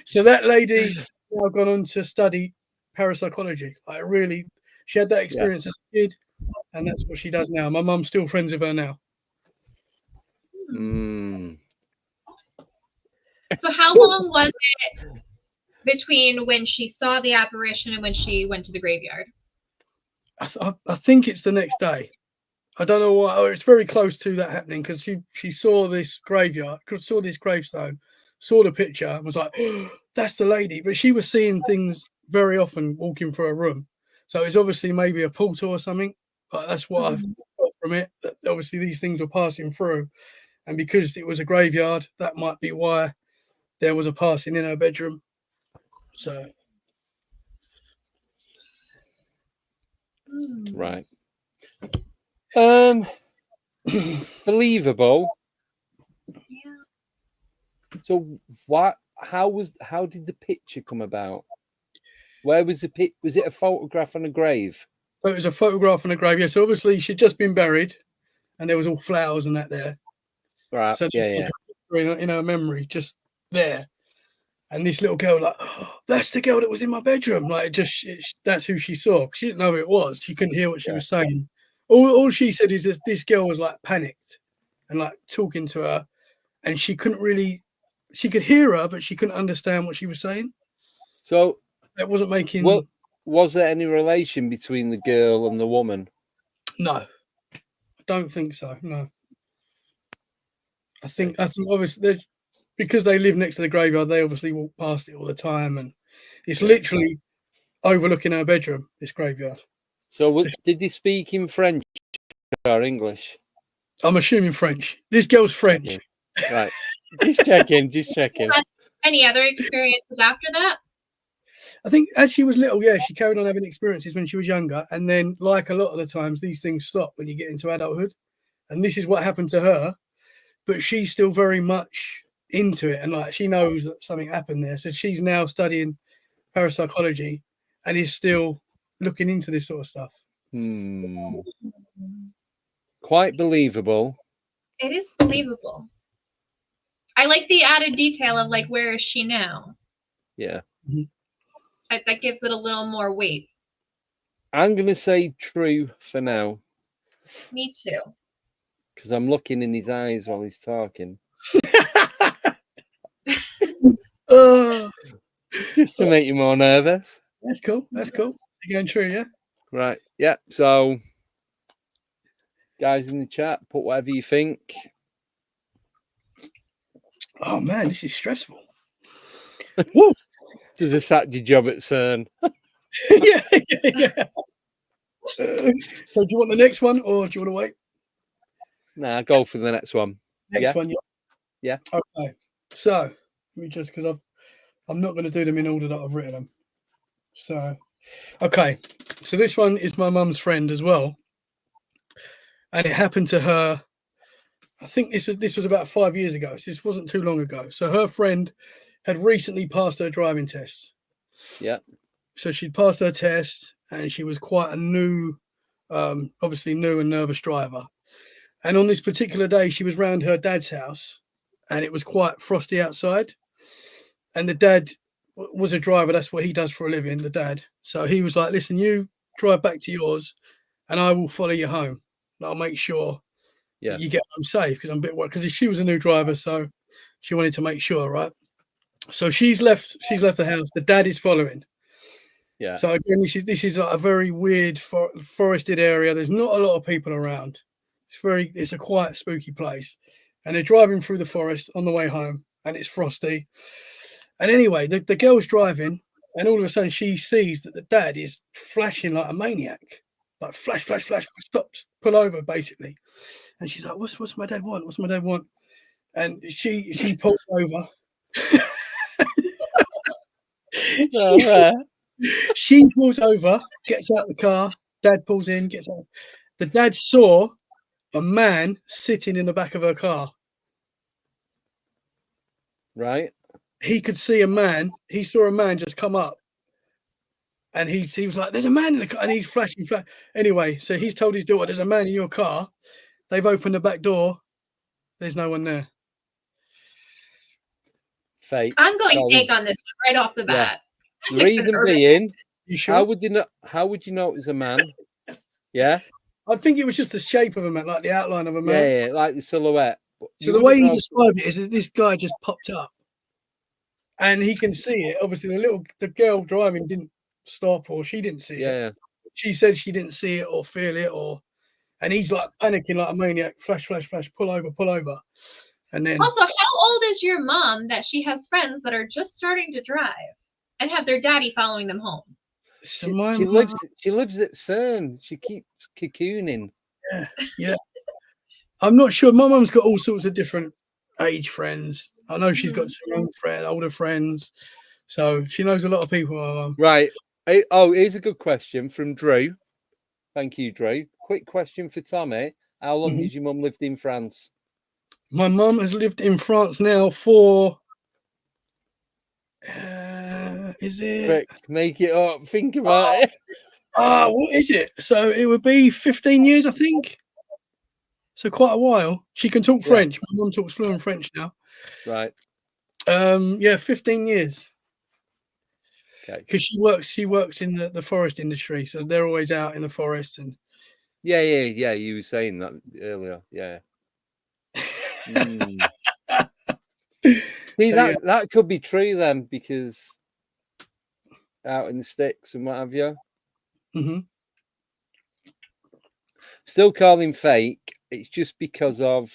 so that lady now gone on to study parapsychology. Like really, she had that experience as a kid, and that's what she does now. My mum's still friends with her now. Mm. So how long was it between when she saw the apparition and when she went to the graveyard? I think it's the next day. I don't know why. It's very close to that happening because she saw this graveyard, saw this gravestone, saw the picture, and was like, oh, "That's the lady." But she was seeing things very often walking through her room, so it's obviously maybe a portal or something. But that's what I've got from it. That obviously these things were passing through, and because it was a graveyard, that might be why there was a passing in her bedroom. So Right. Believable. Yeah. So how did the picture come about? Where was the was it a photograph on a grave? So it was a photograph on a grave. Yeah, so obviously she'd just been buried, and there was all flowers and that there. Right. So Yeah. in her memory, just there. And this little girl, like, oh, that's the girl that was in my bedroom. Like, that's who she saw. She didn't know who it was. She couldn't hear what she was saying. All she said is this girl was like panicked and like talking to her, and she couldn't really. She could hear her, but she couldn't understand what she was saying. So It wasn't making. Well, was there any relation between the girl and the woman? No, I don't think so. No, I think obviously because they live next to the graveyard, they obviously walk past it all the time, and it's literally overlooking her bedroom. This graveyard. So, did they speak in French or English? I'm assuming French. This girl's French. Yeah. Right. Just checking. Any other experiences after that? I think as she was little, she carried on having experiences when she was younger. And then, like a lot of the times, these things stop when you get into adulthood. And this is what happened to her. But she's still very much into it. And like she knows that something happened there. So she's now studying parapsychology and is still looking into this sort of stuff. Quite believable. It is believable. I like the added detail of like, where is she now? Yeah. That gives it a little more weight. I'm going to say true for now. Me too. Because I'm looking in his eyes while he's talking. Just to make you more nervous. That's cool. You're going true, yeah? Right. Yeah. So, guys in the chat, put whatever you think. Oh, man, this is stressful. Woo! To the sacked your job at CERN. yeah. So do you want the next one or do you want to wait? Nah, go for the next one. Next one, yeah. Okay. So let me just because I'm not going to do them in order that I've written them. So okay. So this one is my mum's friend as well. And it happened to her. I think this was about 5 years ago. So this wasn't too long ago. So her friend had recently passed her driving test. Yeah. So she'd passed her test and she was quite a new, obviously new and nervous driver. And on this particular day, she was round her dad's house and it was quite frosty outside. And the dad was a driver. That's what he does for a living, the dad. So he was like, listen, you drive back to yours and I will follow you home. And I'll make sure that you get home safe because I'm a bit worried because she was a new driver. So she wanted to make sure, right? So she's left the house. The dad is following. Yeah. So again, this is like a very weird forested area. There's not a lot of people around. It's a quiet, spooky place. And they're driving through the forest on the way home, and it's frosty. And anyway, the girl's driving, and all of a sudden she sees that the dad is flashing like a maniac, like flash, flash, flash, stops, pull over, basically. And she's like, "What's my dad want? What's my dad want?" And she pulls over. She pulls over, gets out of the car. Dad pulls in, gets out. The dad saw a man sitting in the back of her car. Right. He could see a man. He saw a man just come up. And he was like, there's a man in the car. And he's flashing. Anyway, so he's told his daughter, there's a man in your car. They've opened the back door. There's no one there. Fake. I'm going fake on this one right off the bat. The reason being, you sure? How would you know it was a man? Yeah. I think it was just the shape of a man, like the outline of a man. Yeah, like the silhouette. So the way he described it is this guy just popped up, and he can see it. Obviously, the girl driving didn't stop, or she didn't see it. Yeah. She said she didn't see it or feel it, and he's like panicking like a maniac. Flash, flash, flash! Pull over! And then also, how old is your mom that she has friends that are just starting to drive and have their daddy following them home? So she lives at CERN. She keeps cocooning. Yeah. I'm not sure. My mum's got all sorts of different age friends. I know she's got some older friends. So she knows a lot of people, my mum. Right. Oh, here's a good question from Drew. Thank you, Drew. Quick question for Tommy. How long has your mum lived in France? My mum has lived in France now for... is it? Quick, make it up. Think about it. What is it? So it would be 15 years, I think. So quite a while. She can talk French. My mum talks fluent French now. Right. 15 years. Okay. Because she works in the forest industry, so they're always out in the forest and. Yeah. You were saying that earlier. Yeah. See, that could be true then, because out in the sticks and what have you. Mm-hmm. Still call him fake. It's just because of,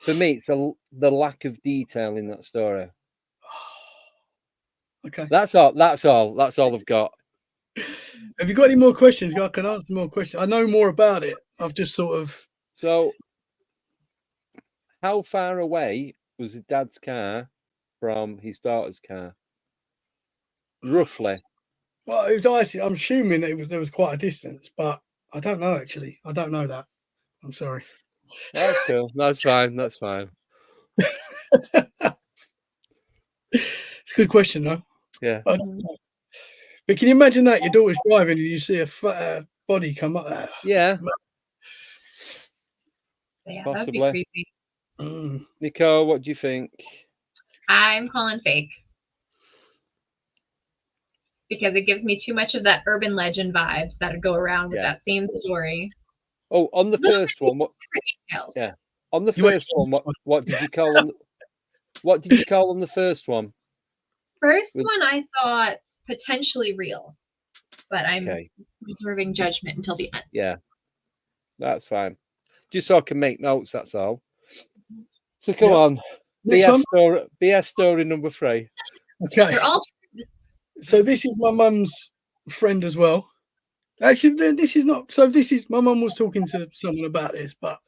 for me, it's the lack of detail in that story. Okay. That's all. That's all. That's all I've got. Have you got any more questions? I can answer more questions. I know more about it. I've just sort of. So, how far away was the dad's car from his daughter's car? Roughly. Well, it was icy. I'm assuming there was quite a distance, but I don't know actually. I don't know that. I'm sorry. That's cool. That's fine. That's fine. It's a good question though. Yeah. I don't know. But can you imagine that your daughter's driving and you see a body come up? Yeah. Yeah, that'd be Possibly. creepy. Mm. Nicole, what do you think? I'm calling fake. Because it gives me too much of that urban legend vibes that go around with that same story. Oh, on the first one, what? Details. Yeah. On the first one, what did you call on? What did you call on the first one? First one, I thought potentially real, but I'm Okay. reserving judgment until the end. Yeah, that's fine. Just so I can make notes. That's all. So come on. BS story number 3. Okay. They're all So this is my mum's friend as well. Actually, this is not. So this is my mum was talking to someone about this, but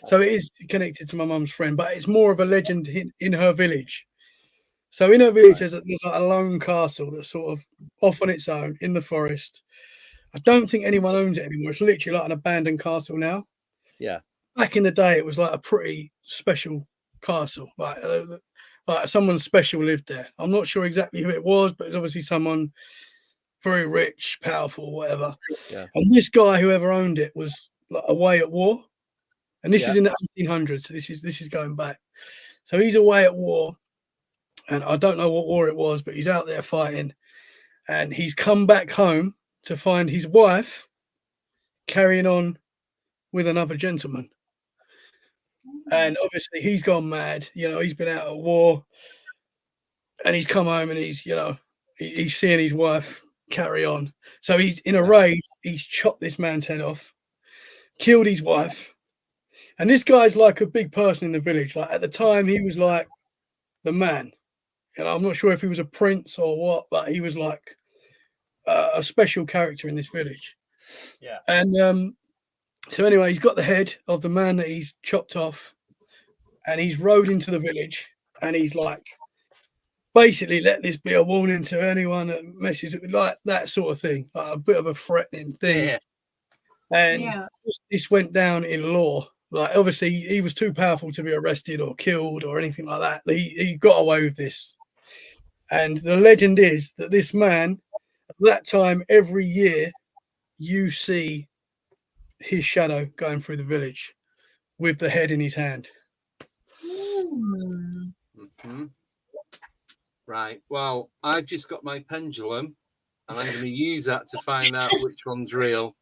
so it is connected to my mum's friend, but it's more of a legend in her village. So in her village, there's like a lone castle that's sort of off on its own in the forest. I don't think anyone owns it anymore. It's literally like an abandoned castle now. Yeah. Back in the day, it was like a pretty special castle. Like someone special lived there. I'm not sure exactly who it was, but it's obviously someone very rich, powerful, whatever. Yeah. And this guy, whoever owned it, was like away at war. And this is in the 1800s. So this is going back. So he's away at war. And I don't know what war it was, but he's out there fighting. And he's come back home to find his wife carrying on with another gentleman. And obviously he's gone mad. You know, he's been out at war. And he's come home and he's, you know, he's seeing his wife carry on. So he's in a rage. He's chopped this man's head off, killed his wife. And this guy's like a big person in the village. Like at the time, he was like the man. You know, I'm not sure if he was a prince or what, but he was like a special character in this village. Yeah. And so anyway, he's got the head of the man that he's chopped off, and he's rode into the village, and he's like, basically, let this be a warning to anyone that messes with like that sort of thing, like a bit of a threatening thing. Yeah. And this went down in law. Like obviously, he was too powerful to be arrested or killed or anything like that. He got away with this. And the legend is that this man, at that time, every year, you see his shadow going through the village with the head in his hand. Mm-hmm. Right. Well, I've just got my pendulum, and I'm going to use that to find out which one's real.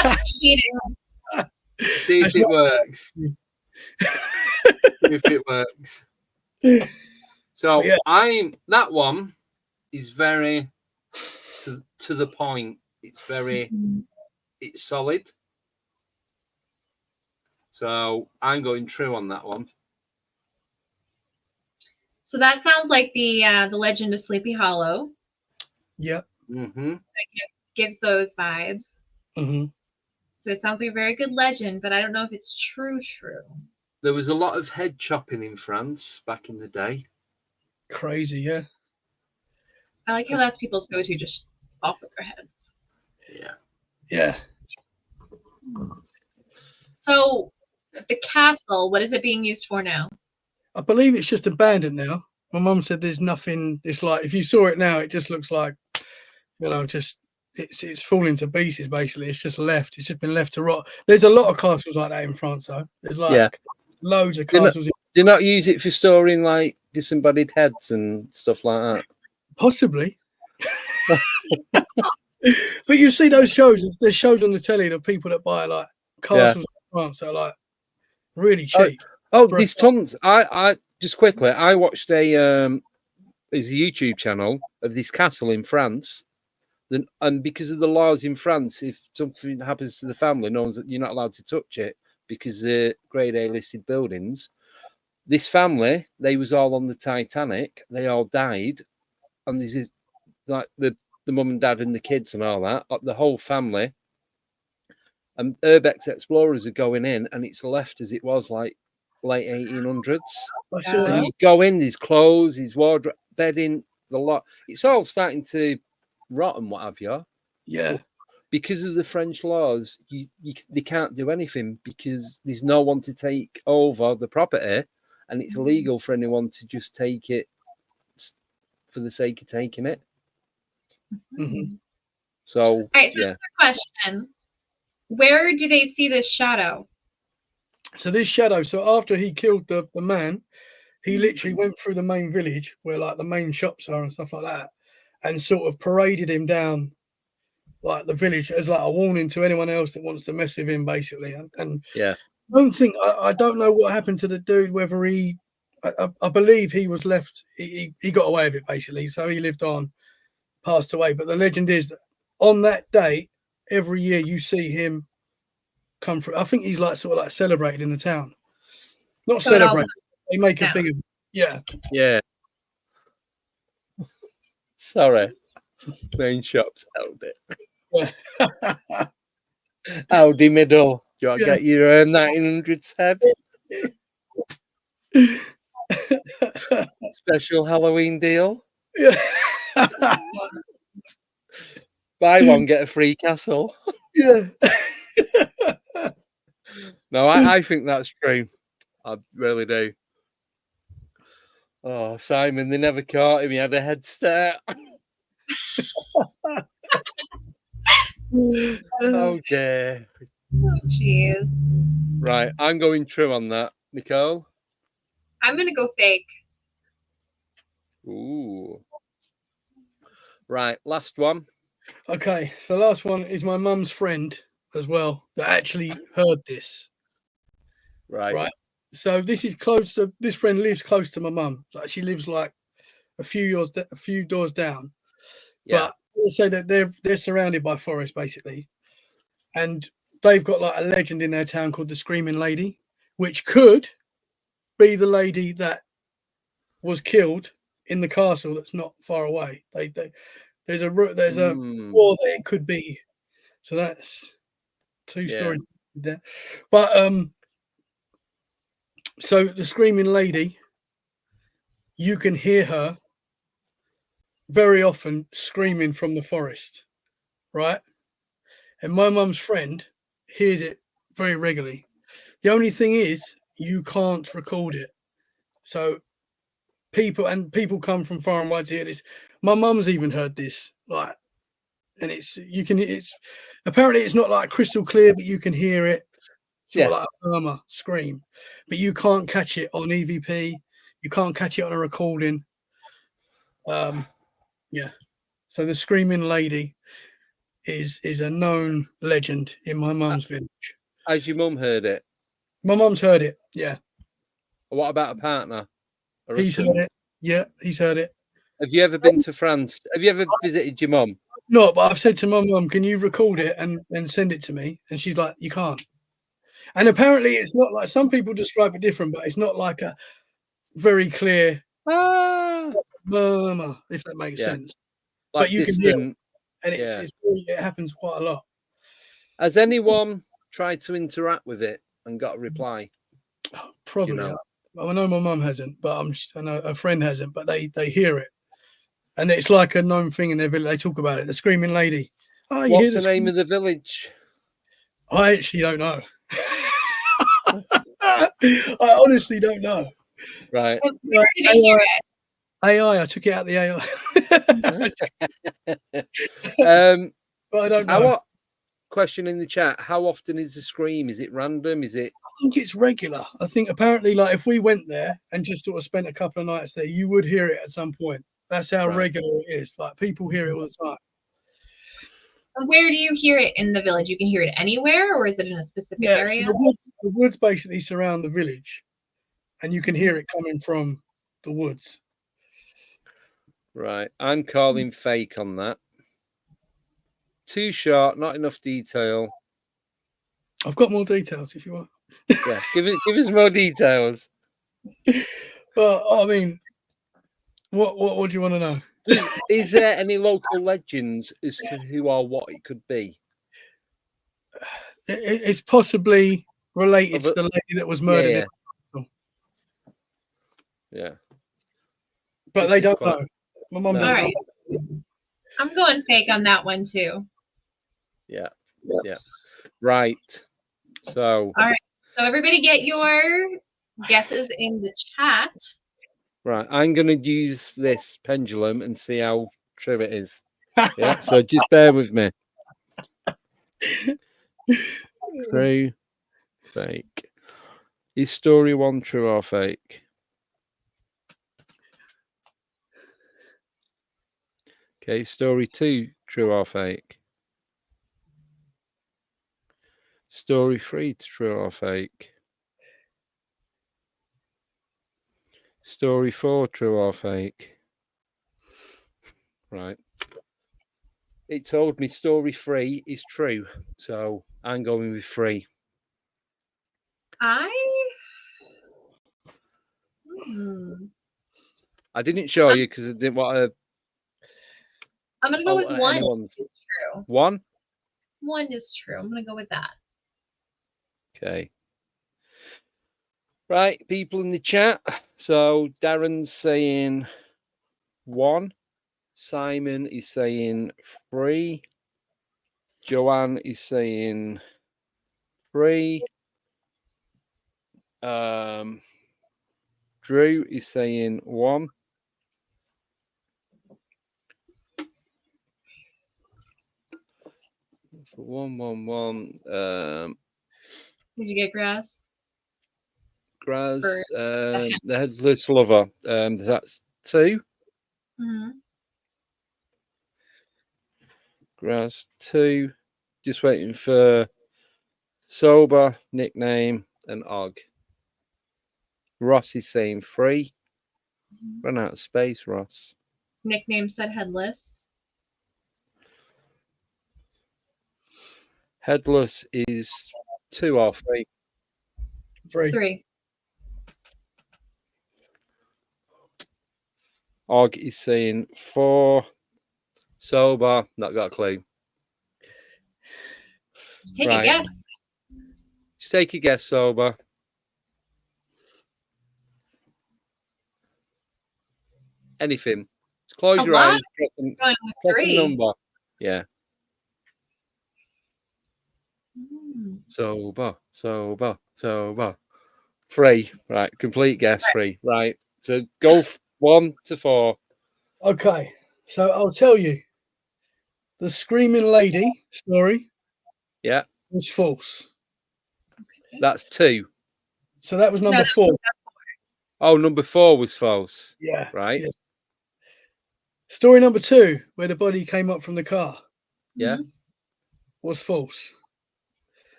That's cheating. See if it works. If it works. So that one is very to the point. It's it's solid. So I'm going true on that one. So that sounds like the Legend of Sleepy Hollow. Yep. Mm-hmm. So it gives those vibes. Mm-hmm. So it sounds like a very good legend, but I don't know if it's true. There was a lot of head chopping in France back in the day. Crazy, yeah. I like how that's people's go-to, just off with their heads. Yeah. Yeah. So the castle, what is it being used for now? I believe it's just abandoned now. My mum said there's nothing. It's like if you saw it now, it just looks like, you know, just it's falling to pieces. Basically, it's just left. It's just been left to rot. There's a lot of castles like that in France, though. There's like loads of castles. Do you not use it for storing like disembodied heads and stuff like that? Possibly. But you see those shows. There's shows on the telly of people that buy like castles in France. They're like really cheap. There's tons. I just quickly, I watched there's a YouTube channel of this castle in France then, and because of the laws in France, if something happens to the family, you're not allowed to touch it because they're grade A listed buildings. This family, they was all on the Titanic. They all died, and this is like the mum and dad and the kids and all that, the whole family. And Urbex Explorers are going in, and it's left as it was, like late 1800s. I saw And that. you go in, his clothes, his wardrobe, bedding, the lot. It's all starting to rot and what have you. Yeah. Because of the French laws, they can't do anything because there's no one to take over the property, and it's illegal for anyone to just take it for the sake of taking it. Mm-hmm. So, All right, so yeah. question. Where do they see this shadow? So this shadow, so after he killed the man, he literally went through the main village where like the main shops are and stuff like that, and sort of paraded him down like the village as like a warning to anyone else that wants to mess with him, basically. And Yeah. I don't know what happened to the dude, whether I believe he was left, he got away with it basically, so he lived on, passed away. But the legend is that on that day, every year you see him come through. I think he's like sort of like celebrated in the town. Not So it all celebrate. They make a down. thing of it. Yeah. Yeah. Sorry. Main shops held it. Yeah. Audi middle. Do you want to Yeah. get your 1900s head? Special Halloween deal. Yeah. Buy one, get a free castle. Yeah. No, I think that's true. I really do. Oh, Simon, they never caught him. He had a head start. Oh, dear. Oh, jeez. Right, I'm going true on that. Nicole? I'm going to go fake. Ooh. Right, last one. Okay, so last one is my mum's friend as well that actually heard this. Right. So this is close to, this friend lives close to my mum. Like she lives like a few doors down. Yeah. But they say that they're surrounded by forest basically, and they've got like a legend in their town called the Screaming Lady, which could be the lady that was killed in the castle that's not far away. There's a war that it could be. So that's two stories there. But so the Screaming Lady, you can hear her very often screaming from the forest, right? And my mum's friend hears it very regularly. The only thing is you can't record it. So people come from far and wide to hear this. My mum's even heard this, like, and it's apparently it's not like crystal clear, but you can hear it, sort of like a murmur scream, but you can't catch it on EVP. You can't catch it on a recording. Yeah. So the Screaming Lady is a known legend in my mum's village. Has your mum heard it? My mum's heard it. Yeah. What about a partner? He's heard it. Yeah, he's heard it. Have you ever been to France? Have you ever visited your mum? No, but I've said to my mum, can you record it and send it to me? And she's like, you can't. And apparently it's not like, some people describe it different, but it's not like a very clear murmur, if that makes sense. Like but you distant, can hear it, and it happens quite a lot. Has anyone tried to interact with it and got a reply? Probably. You know? I know my mum hasn't, but I know a friend hasn't, but they hear it. And it's like a known thing in their village. They talk about it. The Screaming Lady. Oh, what's the name of the village? I actually don't know. I honestly don't know. Right. Where did they hear it? AI. I took it out the AI. But I don't know. Question in the chat: how often is the scream? Is it random? Is it? I think it's regular. I think apparently, like if we went there and just sort of spent a couple of nights there, you would hear it at some point. That's how regular it is. Like people hear it all the time. Where do you hear it in the village? You can hear it anywhere, or is it in a specific area? So the woods basically surround the village, and you can hear it coming from the woods. Right, I'm calling fake on that. too short, not enough detail. I've got more details if you want. Yeah, give us more details. Well, I mean, what do you want to know? Is there any local legends as to who or what it could be? It's possibly related to Of the lady that was Yeah, murdered. yeah. In the hospital, Yeah. but This they is don't quite- know. My mum No. doesn't All right. know. I'm going fake on that one too. Yeah. Yeah. Right. So, All right. So everybody get your guesses in the chat. right, I'm going to use this pendulum and see how true it is. Yeah. So just bear with me. True, fake. Is story 1 true or fake? Okay. Story 2 true or fake? Story 3 true or fake? Story 4 true or fake? Right. It told me story 3 is true, so I'm going with 3. I didn't show you because I didn't want to. I'm gonna go with one. Anyone's. Is true. 1? One is true. I'm gonna go with that. Okay. Right, people in the chat. So Darren's saying 1. Simon is saying 3. Joanne is saying 3. Drew is saying 1. So 1, 1, 1. Did you get grass? Graz, For- the headless lover. That's 2. Mm-hmm. Graz 2. Just waiting for sober, nickname, and Og. Ross is saying 3. Run out of space, Ross. Nickname said headless. Headless is 2 or 3. 3. Og is saying 4. Sober, not got a clue. Just take Right. a guess. Just take a guess, sober. Anything. Just close A your lot eyes. Press Going with the 3. number. Yeah. Mm. Sober, sober, sober. 3. Right. Complete guess. 3. Right. So go 1 to 4. Okay, so I'll tell you. The screaming lady story Yeah. was false. That's 2. So that was number No, 4. Oh, number 4 was false. Yeah. Right. Yeah. Story number 2, where the body came up from the car, Yeah. was false.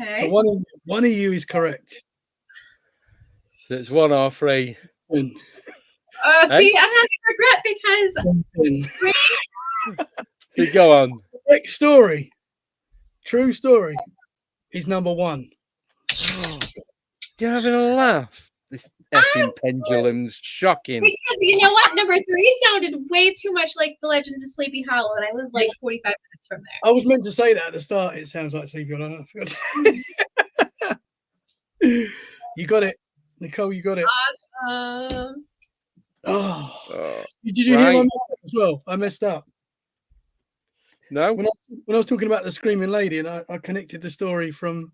Okay. So one of you is correct. So it's 1 or 3. And See, I'm not gonna regret because So go on. correct story, true story, is number 1. You're having a laugh. This effing pendulum's shocking. because you know what? Number 3 sounded way too much like the Legends of Sleepy Hollow, and I live like 45 minutes from there. I was meant to say that at the start. It sounds like Sleepy Hollow. I forgot. You got it, Nicole. You got it. Um, Oh, did you hear my mess up as well? I messed up. No. When I was talking about the screaming lady, and I connected the story from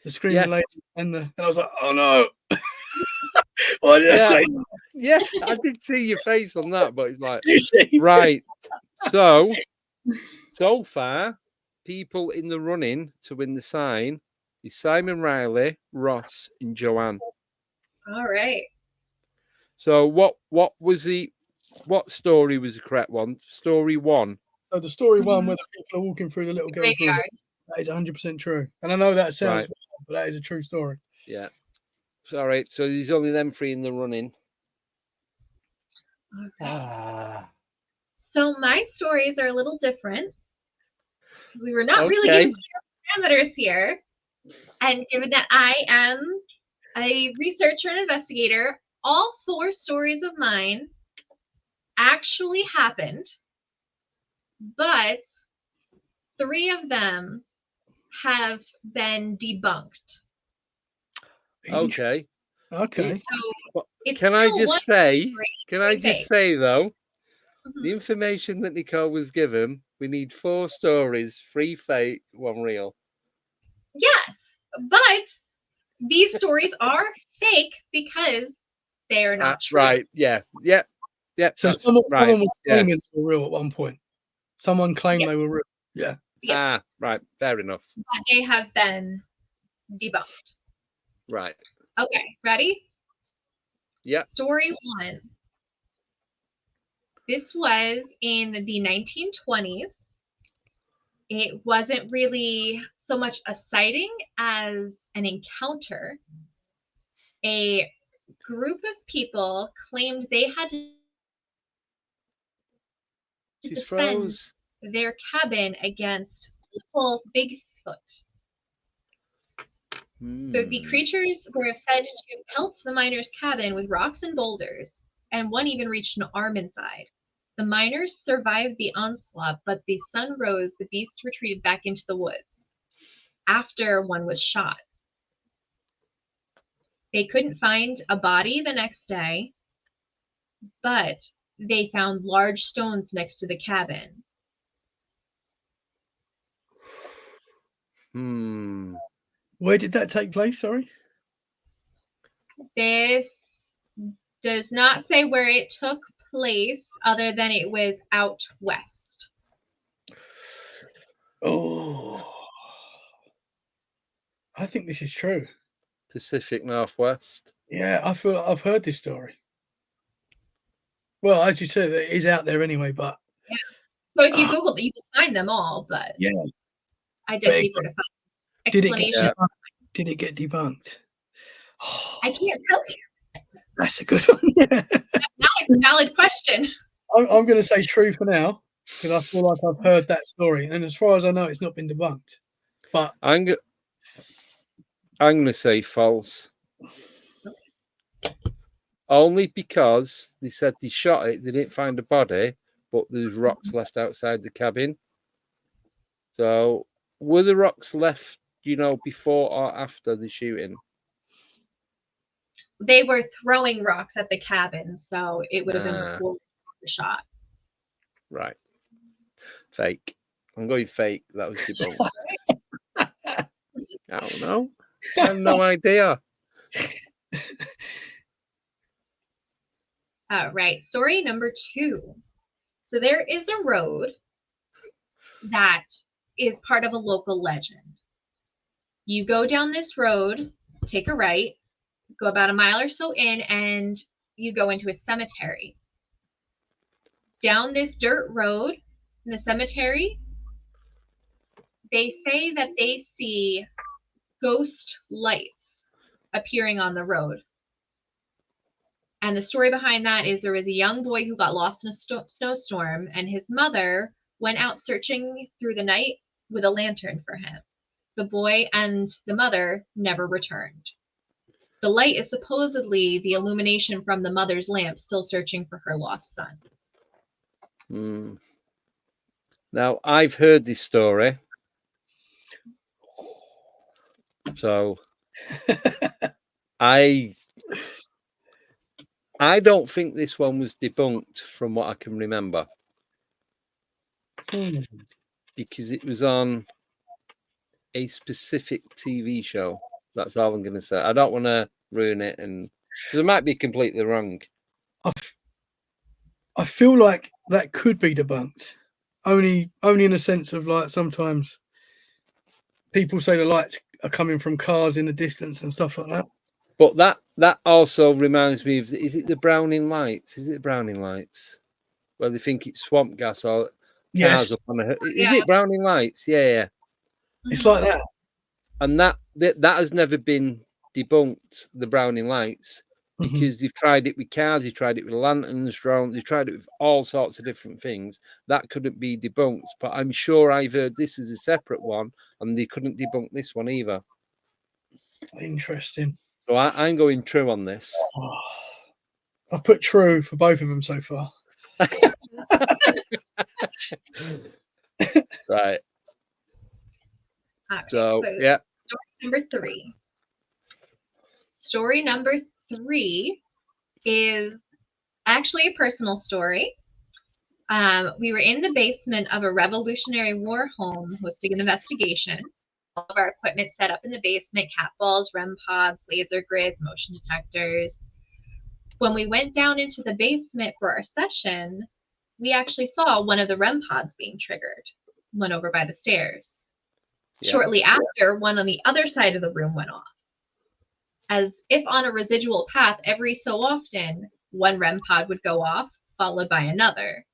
the screaming lady, and I was like, oh no. Why did I say that? Yeah, I did see your face on that, but it's like, You see? right. So far, people in the running to win the sign is Simon Riley, Ross, and Joanne. all right. So what story was the correct one? Story 1. So the story 1 where the people are walking through the little girl's room, that is 100% true. And I know that sounds weird, but that is a true story. Yeah. Sorry. So there's only them 3 in the running. Okay. So my stories are a little different. because we were not really given clear parameters here. And given that I am a researcher and investigator, all 4 stories of mine actually happened, but 3 of them have been debunked. Okay. Okay. So it's Can I still just one say? story, Can I three just fake. say though? Mhm. The information that Nicole was given, we need 4 stories, 3 fake, 1 real. Yes, but these stories are fake because they are not true. Right. Yeah. Yeah. Yeah. So that's someone right. was Yeah. claiming they were real at one point. Someone claimed Yes. they were real. Yeah. Yes, Right. Fair enough. but they have been debunked. Right. Okay, ready? Yeah. Story 1. This was in the 1920s. It wasn't really so much a sighting as an encounter. A group of people claimed they had to She's defend froze. their cabin against multiple Bigfoot. So the creatures were said to pelt the miners' cabin with rocks and boulders, and one even reached an arm inside. The miners survived the onslaught, but the sun rose, the beasts retreated back into the woods after one was shot. They couldn't find a body the next day, but they found large stones next to the cabin. Where did that take place? Sorry. This does not say where it took place, other than it was out west. Oh, I think this is true. Pacific Northwest. Yeah, I feel like I've heard this story. Well, as you said, it is out there anyway, but Yeah. So if you Google it, you can find them all, but yeah, I did deeper to find explanation. did it get debunked? I can't tell you. That's a good one. Yeah. Now it's a valid question. I'm going to say true for now because I feel like I've heard that story, and as far as I know, it's not been debunked. But I'm going to say false. Only because they said they shot it, they didn't find a body, but there's rocks left outside the cabin. So, were the rocks left, before or after the shooting? They were throwing rocks at the cabin, so it would have been before the shot. Right. Fake. I'm going fake. That was debunked. I don't know. I have no idea. Right. Story number 2. So there is a road that is part of a local legend. You go down this road, take a right, go about a mile or so in, and you go into a cemetery. Down this dirt road in the cemetery, they say that they see ghost lights appearing on the road. And the story behind that is there was a young boy who got lost in a snowstorm, and his mother went out searching through the night with a lantern for him. The boy and the mother never returned. The light is supposedly the illumination from the mother's lamp still searching for her lost son. Now, I've heard this story. So, I don't think this one was debunked from what I can remember. Because it was on a specific TV show. That's all I'm going to say. I don't want to ruin it, and because I might be completely wrong. I feel like that could be debunked. Only in a sense of like sometimes people say the lights are coming from cars in the distance and stuff like that. But that also reminds me of, is it the Browning lights? Is it the Browning lights? Where they think it's swamp gas or cars up on Is it Browning lights? Yeah. It's like that. And that has never been debunked, the Browning lights. because they've tried it with cars, they've tried it with lanterns, drones, they've tried it with all sorts of different things. That couldn't be debunked, but I'm sure I've heard this as a separate one, and they couldn't debunk this one either. Interesting. So I'm going true on this. I've put true for both of them so far. Right. All right, So yeah. Number 3. Story number 3 is actually a personal story. We were in the basement of a Revolutionary War home hosting an investigation. All of our equipment set up in the basement, cat balls, REM pods, laser grids, motion detectors. When we went down into the basement for our session, we actually saw one of the REM pods being triggered, one over by the stairs. Yeah. Shortly after, one on the other side of the room went off. As if on a residual path, every so often, one REM pod would go off, followed by another.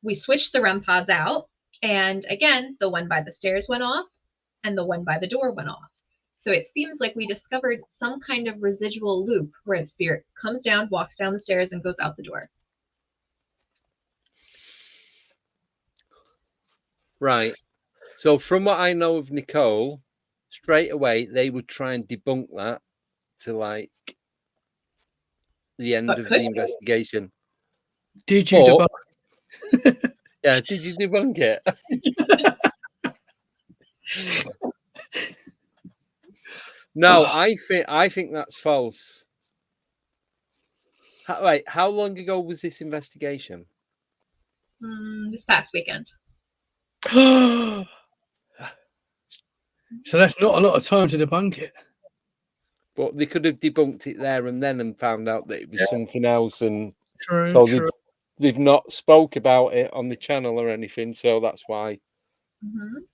We switched the REM pods out, and again, the one by the stairs went off, and the one by the door went off. So it seems like we discovered some kind of residual loop where the spirit comes down, walks down the stairs, and goes out the door. Right. So from what I know of Nicole, straight away they would try and debunk that to like the end But of could the you? investigation. Did you But- debunk? Yeah, did you debunk it? No, I think that's false. How long ago was this investigation? This past weekend. So that's not a lot of time to debunk it. But they could have debunked it there and then and found out that it was something else, and True, so true. they've not spoke about it on the channel or anything. So that's why,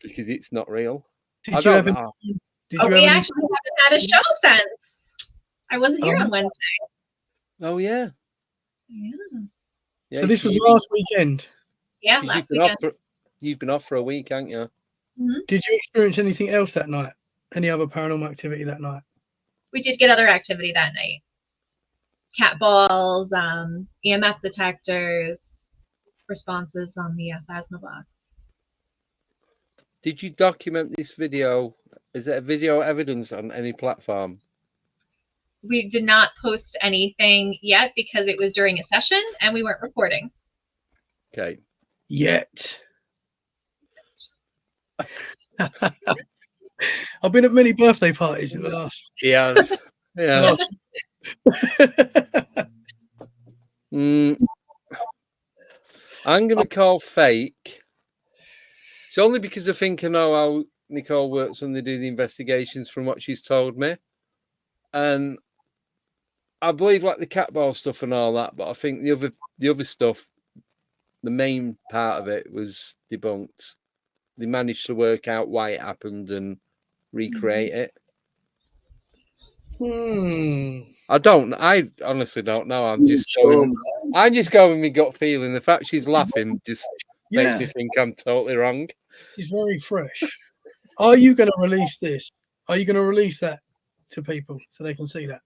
because it's not real. I Did you don't have know. Did Oh, you we have any? actually haven't had a show since. I wasn't here on Wednesday. Oh yeah. So this was last weekend. Yeah, 'cause last weekend. You've been off for a week, haven't you? Did you experience anything else that night? Any other paranormal activity that night? We did get other activity that night. Cat balls, EMF detectors, responses on the plasma box. Did you document this video? Is it a video evidence on any platform? We did not post anything yet because it was during a session and we weren't recording. Okay. Yet. I've been at many birthday parties in the last. Yes. Yeah. I'm going to call fake. It's only because I think I know how Nicole works when they do the investigations from what she's told me. And I believe like the cat ball stuff and all that, but I think the other stuff, the main part of it was debunked. They managed to work out why it happened and recreate it. I honestly don't know. I'm just going with my gut feeling. The fact she's laughing just makes me think I'm totally wrong. She's very fresh. Are you going to release this? Are you going to release that to people so they can see that?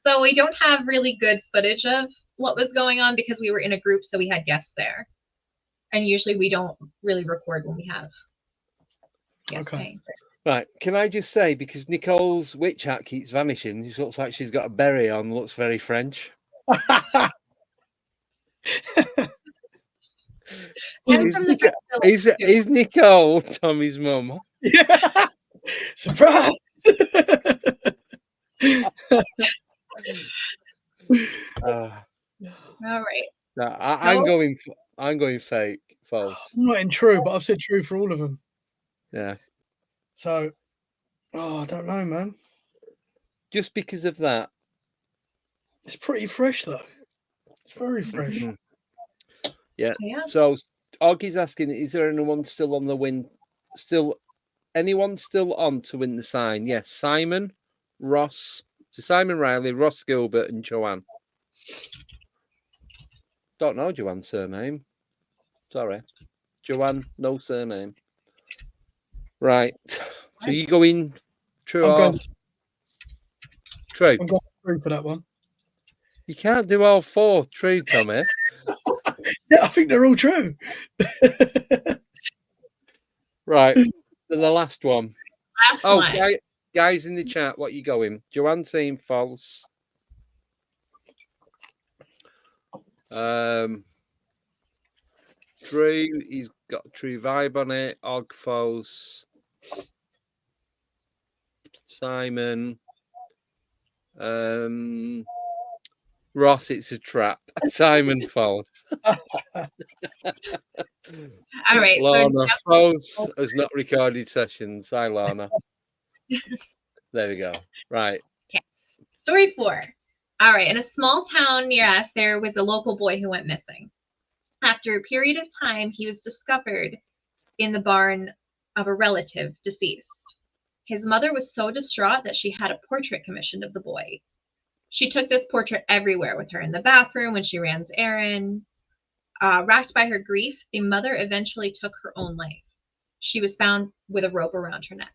So we don't have really good footage of what was going on because we were in a group, so we had guests there. And usually we don't really record when we have guests paying. Right. Can I just say, because Nicole's witch hat keeps vanishing, it looks like she's got a beret on, looks very French. Is Nicole Tommy's mum? Yeah. Surprise! All right. No, I'm going fake, false. I'm not in true, but I've said true for all of them. Yeah. So, I don't know, man. Just because of that. It's pretty fresh, though. It's very fresh. Yeah. So, Augie's asking, is there anyone still on the win? Anyone still on to win the sign? Yes. Simon, Ross. So Simon Riley, Ross Gilbert, and Joanne. Don't know Joanne's surname. Sorry. Joanne, no surname. Right. So you going true or true? I'm going true for that one. You can't do all 4 true, Tommy. Yeah, I think they're all true. Right. And the last one. Last one. Guys in the chat, what you going? Joanne saying false. Drew, he's got a true vibe on it. Og false. Simon. Ross, it's a trap. Simon false. All right. Lana false has not recorded sessions. Hi, Lana. There we go. Right. Okay. Story 4. All right. In a small town near us, there was a local boy who went missing. After a period of time, he was discovered in the barn of a relative deceased. His mother was so distraught that she had a portrait commissioned of the boy. She took this portrait everywhere with her, in the bathroom, when she ran errands. Racked by her grief, the mother eventually took her own life. She was found with a rope around her neck.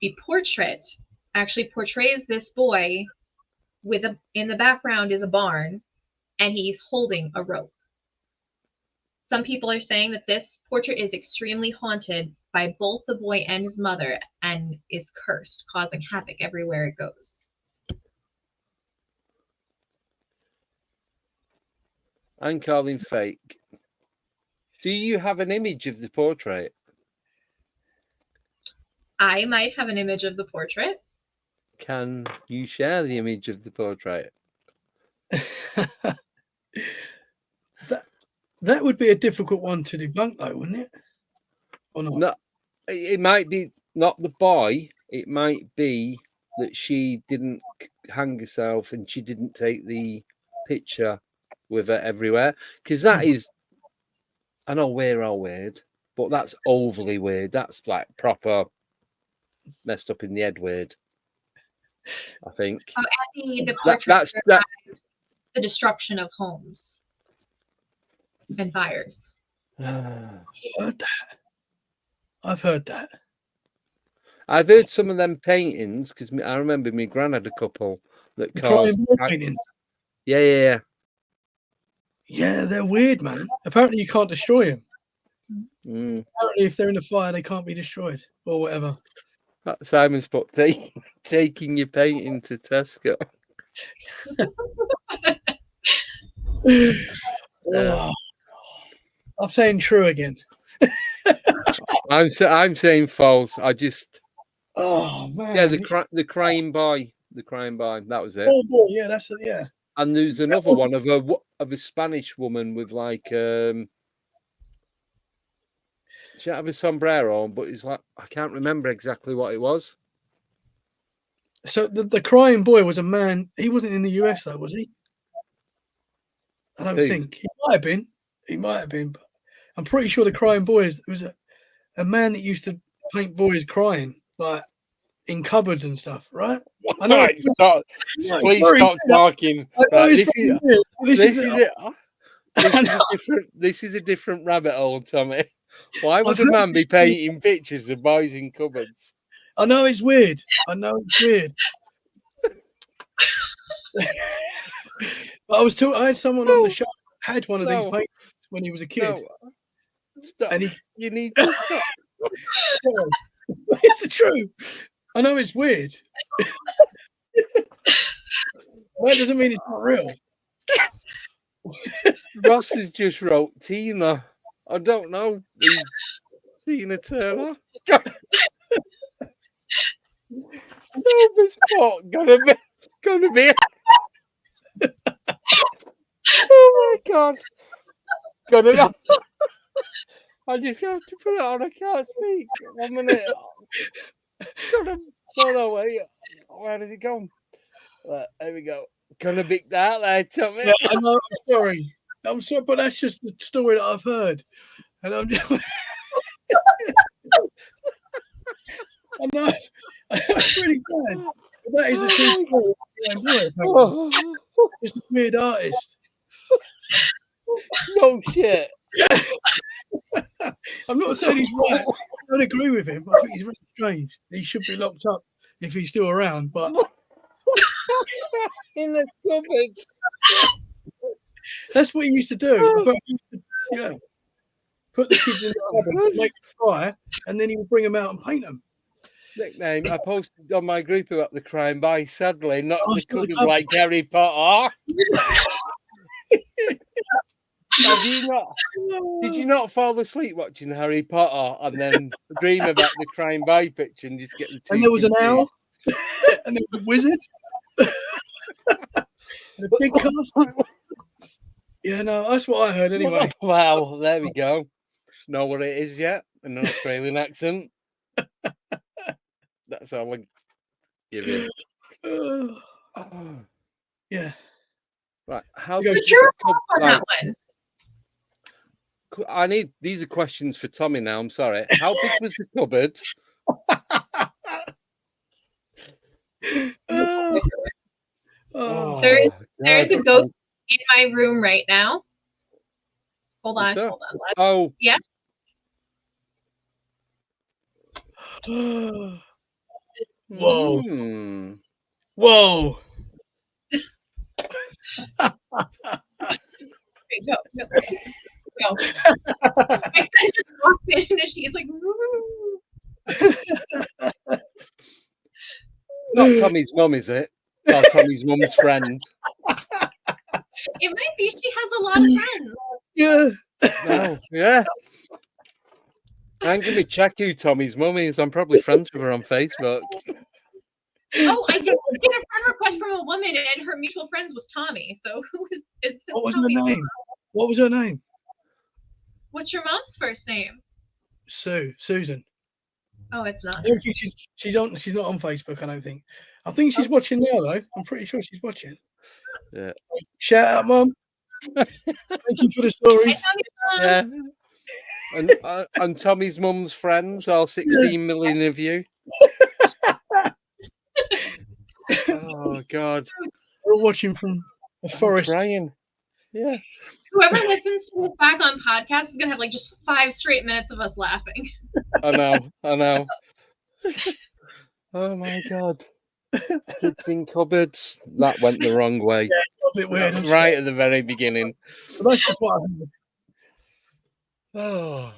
The portrait actually portrays this boy in the background is a barn, and he's holding a rope. Some people are saying that this portrait is extremely haunted by both the boy and his mother and is cursed, causing havoc everywhere it goes. I'm calling fake. Do you have an image of the portrait? I might have an image of the portrait. Can you share the image of the portrait? That would be a difficult one to debunk, though, wouldn't it? Or not? No, it might be not the boy. It might be that she didn't hang herself and she didn't take the picture with her everywhere. Because that is, I know we're all weird, but that's overly weird. That's like proper messed up in the head weird, I think. Oh, and the portrait That the destruction of homes and fires. I've heard that. I've heard some of them paintings because I remember my gran had a couple that caused. Paintings. Yeah. Yeah, they're weird, man. Apparently, you can't destroy them. Mm. Apparently, if they're in the fire, they can't be destroyed or whatever. Simon's put taking your painting to Tesco. Oh, I'm saying true again. I'm saying false. I just Oh man. yeah, the crying boy, that was it. Oh boy, yeah, that's it. Yeah. And there's another one of a Spanish woman with like she didn't have a sombrero on, but it's like I can't remember exactly what it was. So the crying boy was a man. He wasn't in the US though, was he? I don't think he might have been. He might have been, but I'm pretty sure the crying boy was a man that used to paint boys crying, like in cupboards and stuff, right? I know. Right, please stop talking. This is a different rabbit hole, Tommy. Why would a man be painting pictures of boys in cupboards? I know it's weird. But I had someone on the show had one of these paintings when he was a kid. Stop. And you need to stop. It's the truth. I know it's weird. That doesn't mean it's not real. Ross has just wrote Tina. I don't know. Tina Turner. Nobody's gonna be. Oh my god. I just have to put it on. I can't speak. 1 minute. No, wait. Where did it go? There we go. Gonna be that there, Tommy. Yeah, I know. I'm sorry, but that's just the story that I've heard, and I'm just. I know. That's really bad. But that is the true story. Just a weird artist. No shit. I'm not saying he's right. I don't agree with him. I think he's really strange. He should be locked up if he's still around. But In the cupboard. That's what he used to do. Yeah. Put the kids in the cupboard, make them cry, and then he would bring them out and paint them. Nickname. I posted on my group about the crime by. Sadly, not Oh, the it's not the cupboard cupboard. like Harry Potter. Have you not? Did you not fall asleep watching Harry Potter and then dream about the crime by picture and just get the two? And there was an confused? owl, and there was a wizard, and a big castle. Yeah, no, that's what I heard anyway. Wow, there we go. Know what it is yet? In an Australian accent. That's all I give you. Yeah. Right. How Go big But was you're the off on right, that one. I need these are questions for Tommy now. I'm sorry. How big was the cupboard? Oh, There's a God. ghost in my room right now. Hold on, Is there? hold on. Oh, Yeah. Whoa. mm. Whoa. Go. My friend just walked in and she's like, "Woo." Not Tommy's mum, is it? Or Tommy's mum's friend. It might be. She has a lot of friends. Yeah. No, yeah. I'm gonna check who Tommy's mum is. I'm probably friends with her on Facebook. Oh, I did get a friend request from a woman, and her mutual friends was Tommy. So who is it? What was her Tommy's name? mom. What was her name? What's your mom's first name? Susan. Oh, it's not. I don't think she's not on Facebook, I don't think. I think she's watching now though. I'm pretty sure she's watching. Yeah. Shout out, Mum. Thank you for the stories. Yeah. And Tommy's mum's friends, all 16 million of you. Oh God. We're watching from a forest. Brian. Yeah. Whoever listens to this back on podcast is gonna have like just 5 straight minutes of us laughing. I know. Oh my God. Kids in cupboards. That went the wrong way. Yeah, a bit weird. Right at the very beginning. But that's just what I heard. Oh,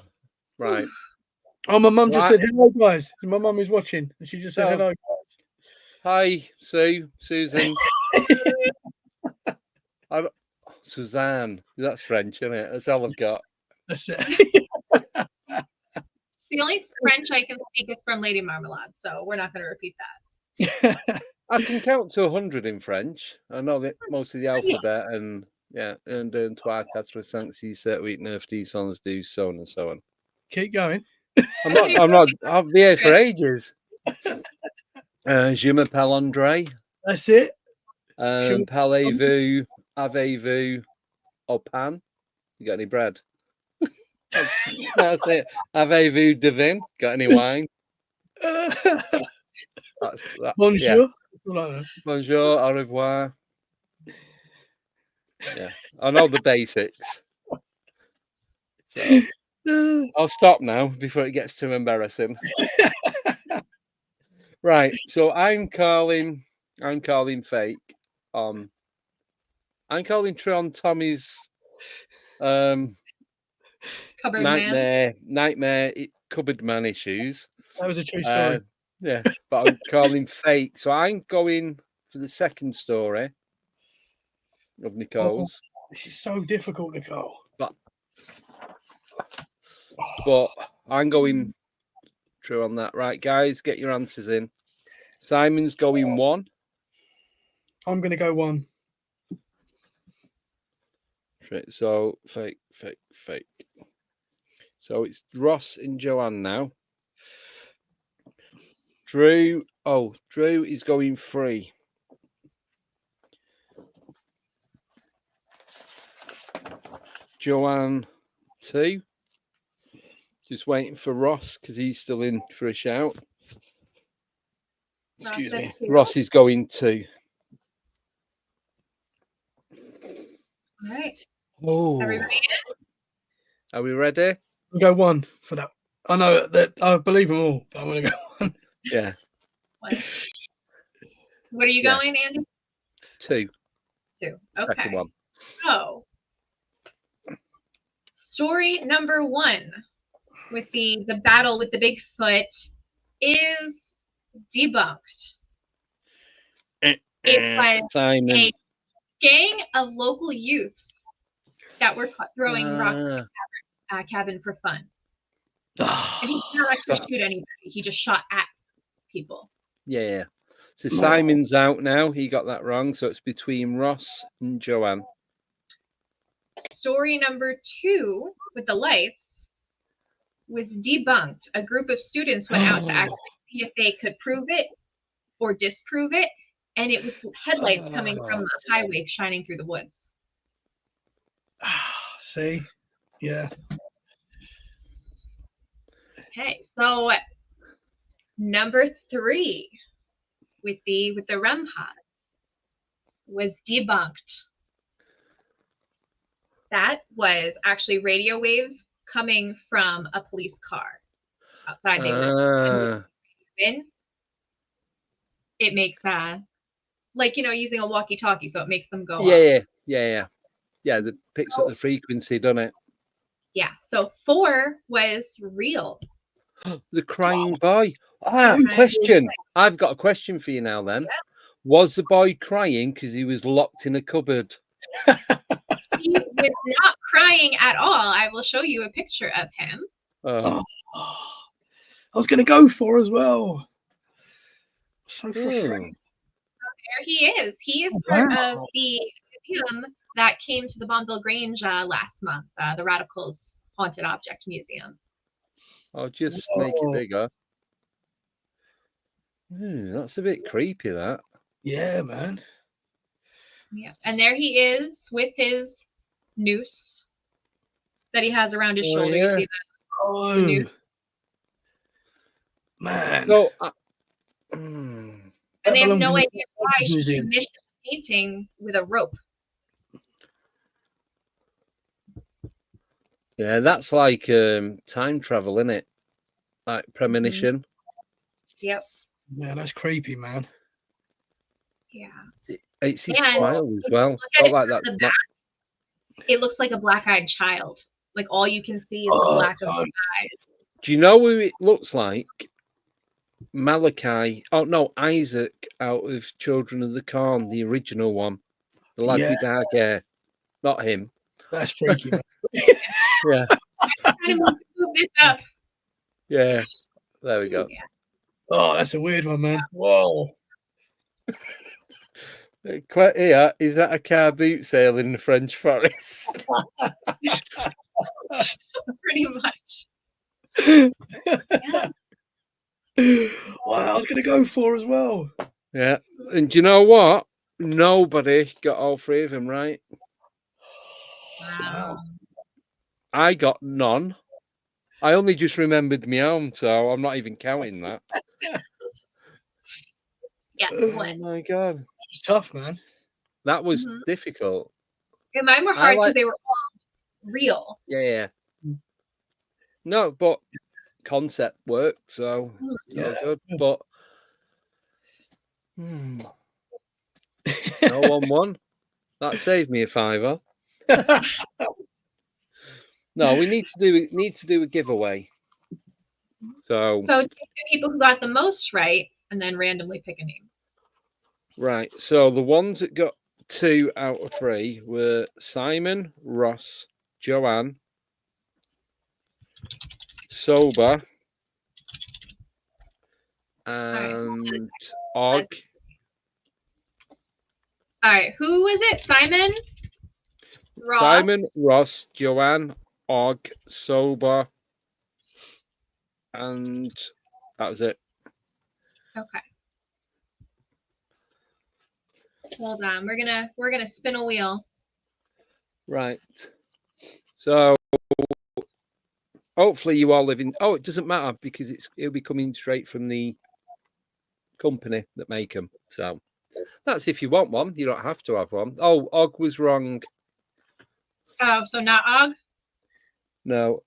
right. Oh, my mum just Right. said hello, guys. My mum is watching, and she just said Oh. hello, guys. Hi, Susan. Suzanne. That's French, isn't it? That's all I've got. That's it. The only French I can speak is from Lady Marmalade, so we're not going to repeat that. I can count to 100 in French. I know that most of the alphabet and yeah, and 3, 4, 5, 6, 7, 8, 9, 10, 11, 12, so on and so on. Keep going. I'll be here for ages. Je m'appelle André. That's it. Parlez-vous, avez-vous, au pain? You got any bread? That's it. Avez-vous de vin? Got any wine? Bonjour. Yeah. Like Bonjour, au revoir. Yeah, I know the basics. So I'll stop now before it gets too embarrassing. Right, so I'm calling fake. I'm calling true on Tommy's Cupboard man. nightmare cupboard man issues. that was a true story. Yeah, but I'm calling fake. So I'm going for the second story of Nicole's. This is so difficult, Nicole. But I'm going true on that. Right, guys, get your answers in. Simon's going 1. I'm going to go 1. So fake. So it's Ross and Joanne now. Drew is going 3. Joanne 2. Just waiting for Ross because he's still in for a shout. Excuse me. Ross is going 2. All right. Oh, Everybody in? are we ready? I'll go 1 for that. I know that I believe them all, but I'm going to go 1. Yeah. What are you Yeah. going, Andy? Two. Second Okay. one. So, story number 1 with the battle with the Bigfoot is debunked. It was Simon. a gang of local youths that were throwing rocks at the cabin for fun. And he did not actually shoot anybody. He just shot at people. Yeah. So Simon's out now. He got that wrong. So it's between Ross and Joanne. Story number 2 with the lights was debunked. A group of students went out to actually see if they could prove it or disprove it. And it was headlights coming from a highway shining through the woods. See? Yeah. Okay, so number 3 with the REM pods was debunked. That was actually radio waves coming from a police car outside. They were in. It makes like using a walkie-talkie, so it makes them go off. Yeah. That picks up the frequency, doesn't it? Yeah. So 4 was real. The crying boy. Question. I've got a question for you now. Then, was the boy crying because he was locked in a cupboard? He was not crying at all. I will show you a picture of him. I was going to go for as well. So frustrating. There he is. He is part of the museum that came to the Bombville Grange last month, the Radicals Haunted Object Museum. I'll just make it bigger. That's a bit creepy, that. Yeah, man. Yeah. And there he is with his noose that he has around his shoulder. Yeah. You see the noose? Man. So, and they have no idea why she commissioned the painting with a rope. Yeah, that's like time travel, isn't it? Like premonition. Yep. Yeah, that's creepy, man. Yeah. It's his smile as well. Like that. It looks like a black-eyed child. Like all you can see is the black of his eyes. Do you know who it looks like? Malachi. Oh no, Isaac out of Children of the Corn, the original one. The lad with dark hair. Not him. That's freaky, man. Yeah. I'm trying to move this up. Yeah. There we go. Yeah. Oh, that's a weird one, man. Whoa. Here, is that a car boot sale in the French Forest? Pretty much. Wow, I was going to go for as well. Yeah. And do you know what? Nobody got all 3 of them right. Wow. I got none. I only just remembered my own, so I'm not even counting that. Yeah. Oh my God. It's tough, man. That was difficult. And mine were hard because they were all real. Yeah. No, but concept worked, so good. But no one won. That saved me a £5. No, we need to do a giveaway. So take the people who got the most right and then randomly pick a name. Right. So the ones that got 2 out of 3 were Simon, Ross, Joanne, Sober, and Og. All right. Who was it? Simon? Ross? Simon, Ross, Joanne, Og, Sober, and that was it. Okay. Hold on. We're gonna spin a wheel. Right. So hopefully you all live in. Oh, it doesn't matter because it'll be coming straight from the company that make them. So that's if you want one. You don't have to have one. Oh, Og was wrong. Oh, so not Og? No.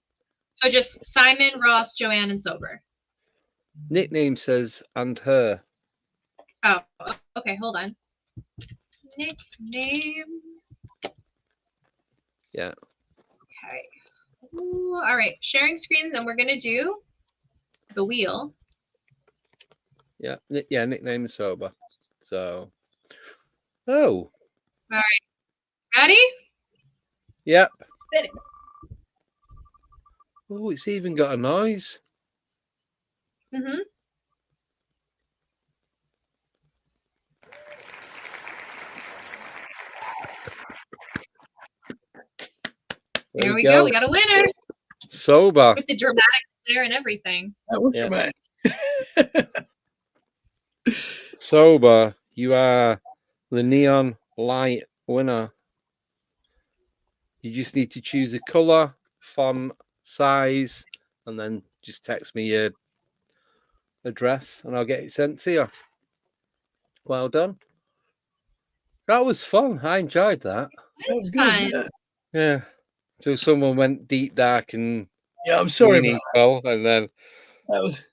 So just Simon, Ross, Joanne, and Sober. Nickname says and her. Oh, okay. Hold on. nickname. Yeah. Okay. Ooh, all right. Sharing screen. Then we're gonna do the wheel. Yeah. Yeah. Nickname is sober. So. Oh. Ready? Yep. Spinning. Oh, it's even got a noise. Mm-hmm. There we go. We got a winner Sober. with the dramatic there and everything. That was Yeah. dramatic. Sober. You are the neon light winner. You just need to choose a color, font, size, and then just text me your address and I'll get it sent to you. Well done. That was fun. I enjoyed that. That was Fun. good. Yeah. So someone went deep dark and Yeah, I'm sorry Queen about Nicole, and then that. Was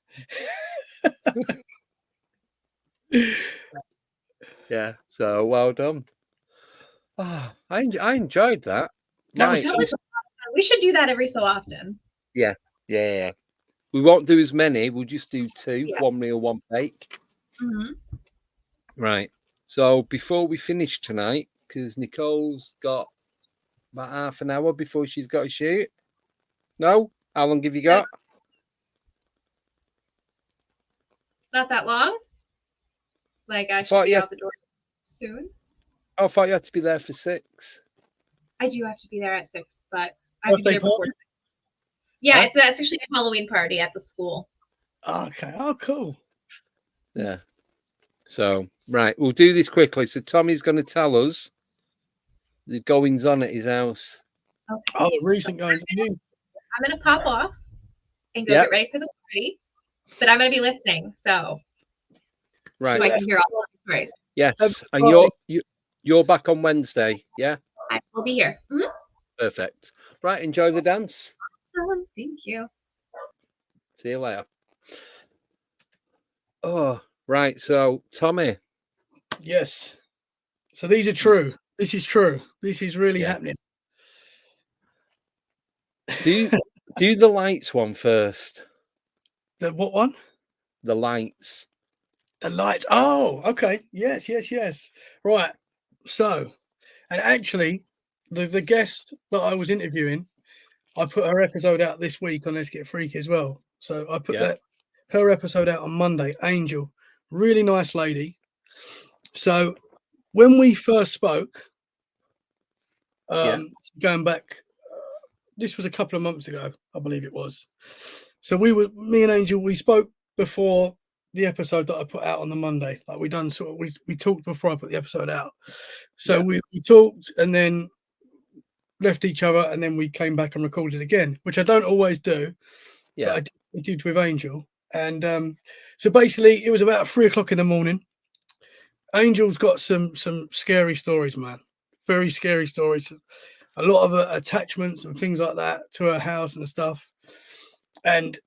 yeah. So well done. Oh, I enjoyed that. that was Right. We should do that every so often. Yeah. We won't do as many. We'll just do two. Yeah. One real, one fake. Mm-hmm. Right. So before we finish tonight, because Nicole's got about half an hour before she's got to shoot. No? How long have you got? Not that long. Like I should thought be you- out the door soon. Oh, I thought you had to be there for 6. I do have to be there at 6, but I can be birthday there before. party. Yeah, Huh? that's actually a Halloween party at the school. Okay. Oh, cool. Yeah. So, right, we'll do this quickly. So Tommy's going to tell us the goings on at his house. Okay. Oh, the recent going to you. I'm gonna pop off and go Yep. get ready for the party, but I'm gonna be listening, so Right. I can hear all the stories. Yes. And you're back on Wednesday. Yeah. I will be here. Mhm. Perfect. Right. Enjoy the dance. Thank you. See you later. Oh, right. So, Tommy. Yes. So these are true. This is true. This is really Yeah. happening. Do the lights one first. The what one? The lights. The lights. Oh, okay. Yes. Right. So, and actually, the guest that I was interviewing, I put her episode out this week on Let's Get Freaky as well. So I put her episode out on Monday. Angel, really nice lady. So when we first spoke, going back, this was a couple of months ago, I believe it was. So me and Angel, we spoke before the episode that I put out on the Monday. Like we talked before I put the episode out. So we talked and then left each other, and then we came back and recorded again, which I don't always do. Yeah. But I did with Angel. And so basically it was about 3 o'clock in the morning. Angel's got some scary stories, man. Very scary stories. A lot of attachments and things like that to her house and stuff. And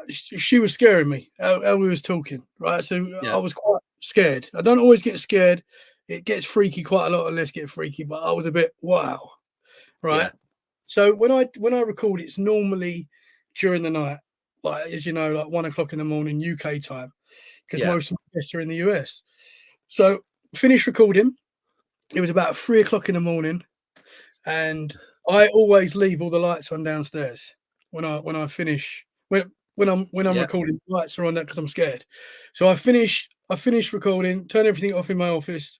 she was scaring me how we was talking, right? So I was quite scared. I don't always get scared. It gets freaky quite a lot on Let's Get Freaky, but I was a bit wow, right? Yeah. So when I record, it's normally during the night, like as you know, like 1 o'clock in the morning UK time, because most of my guests are in the US. So finished recording. It was about 3 o'clock in the morning, and I always leave all the lights on downstairs when I finish. When I'm recording, the lights are on there because I'm scared. So I finished recording, turned everything off in my office,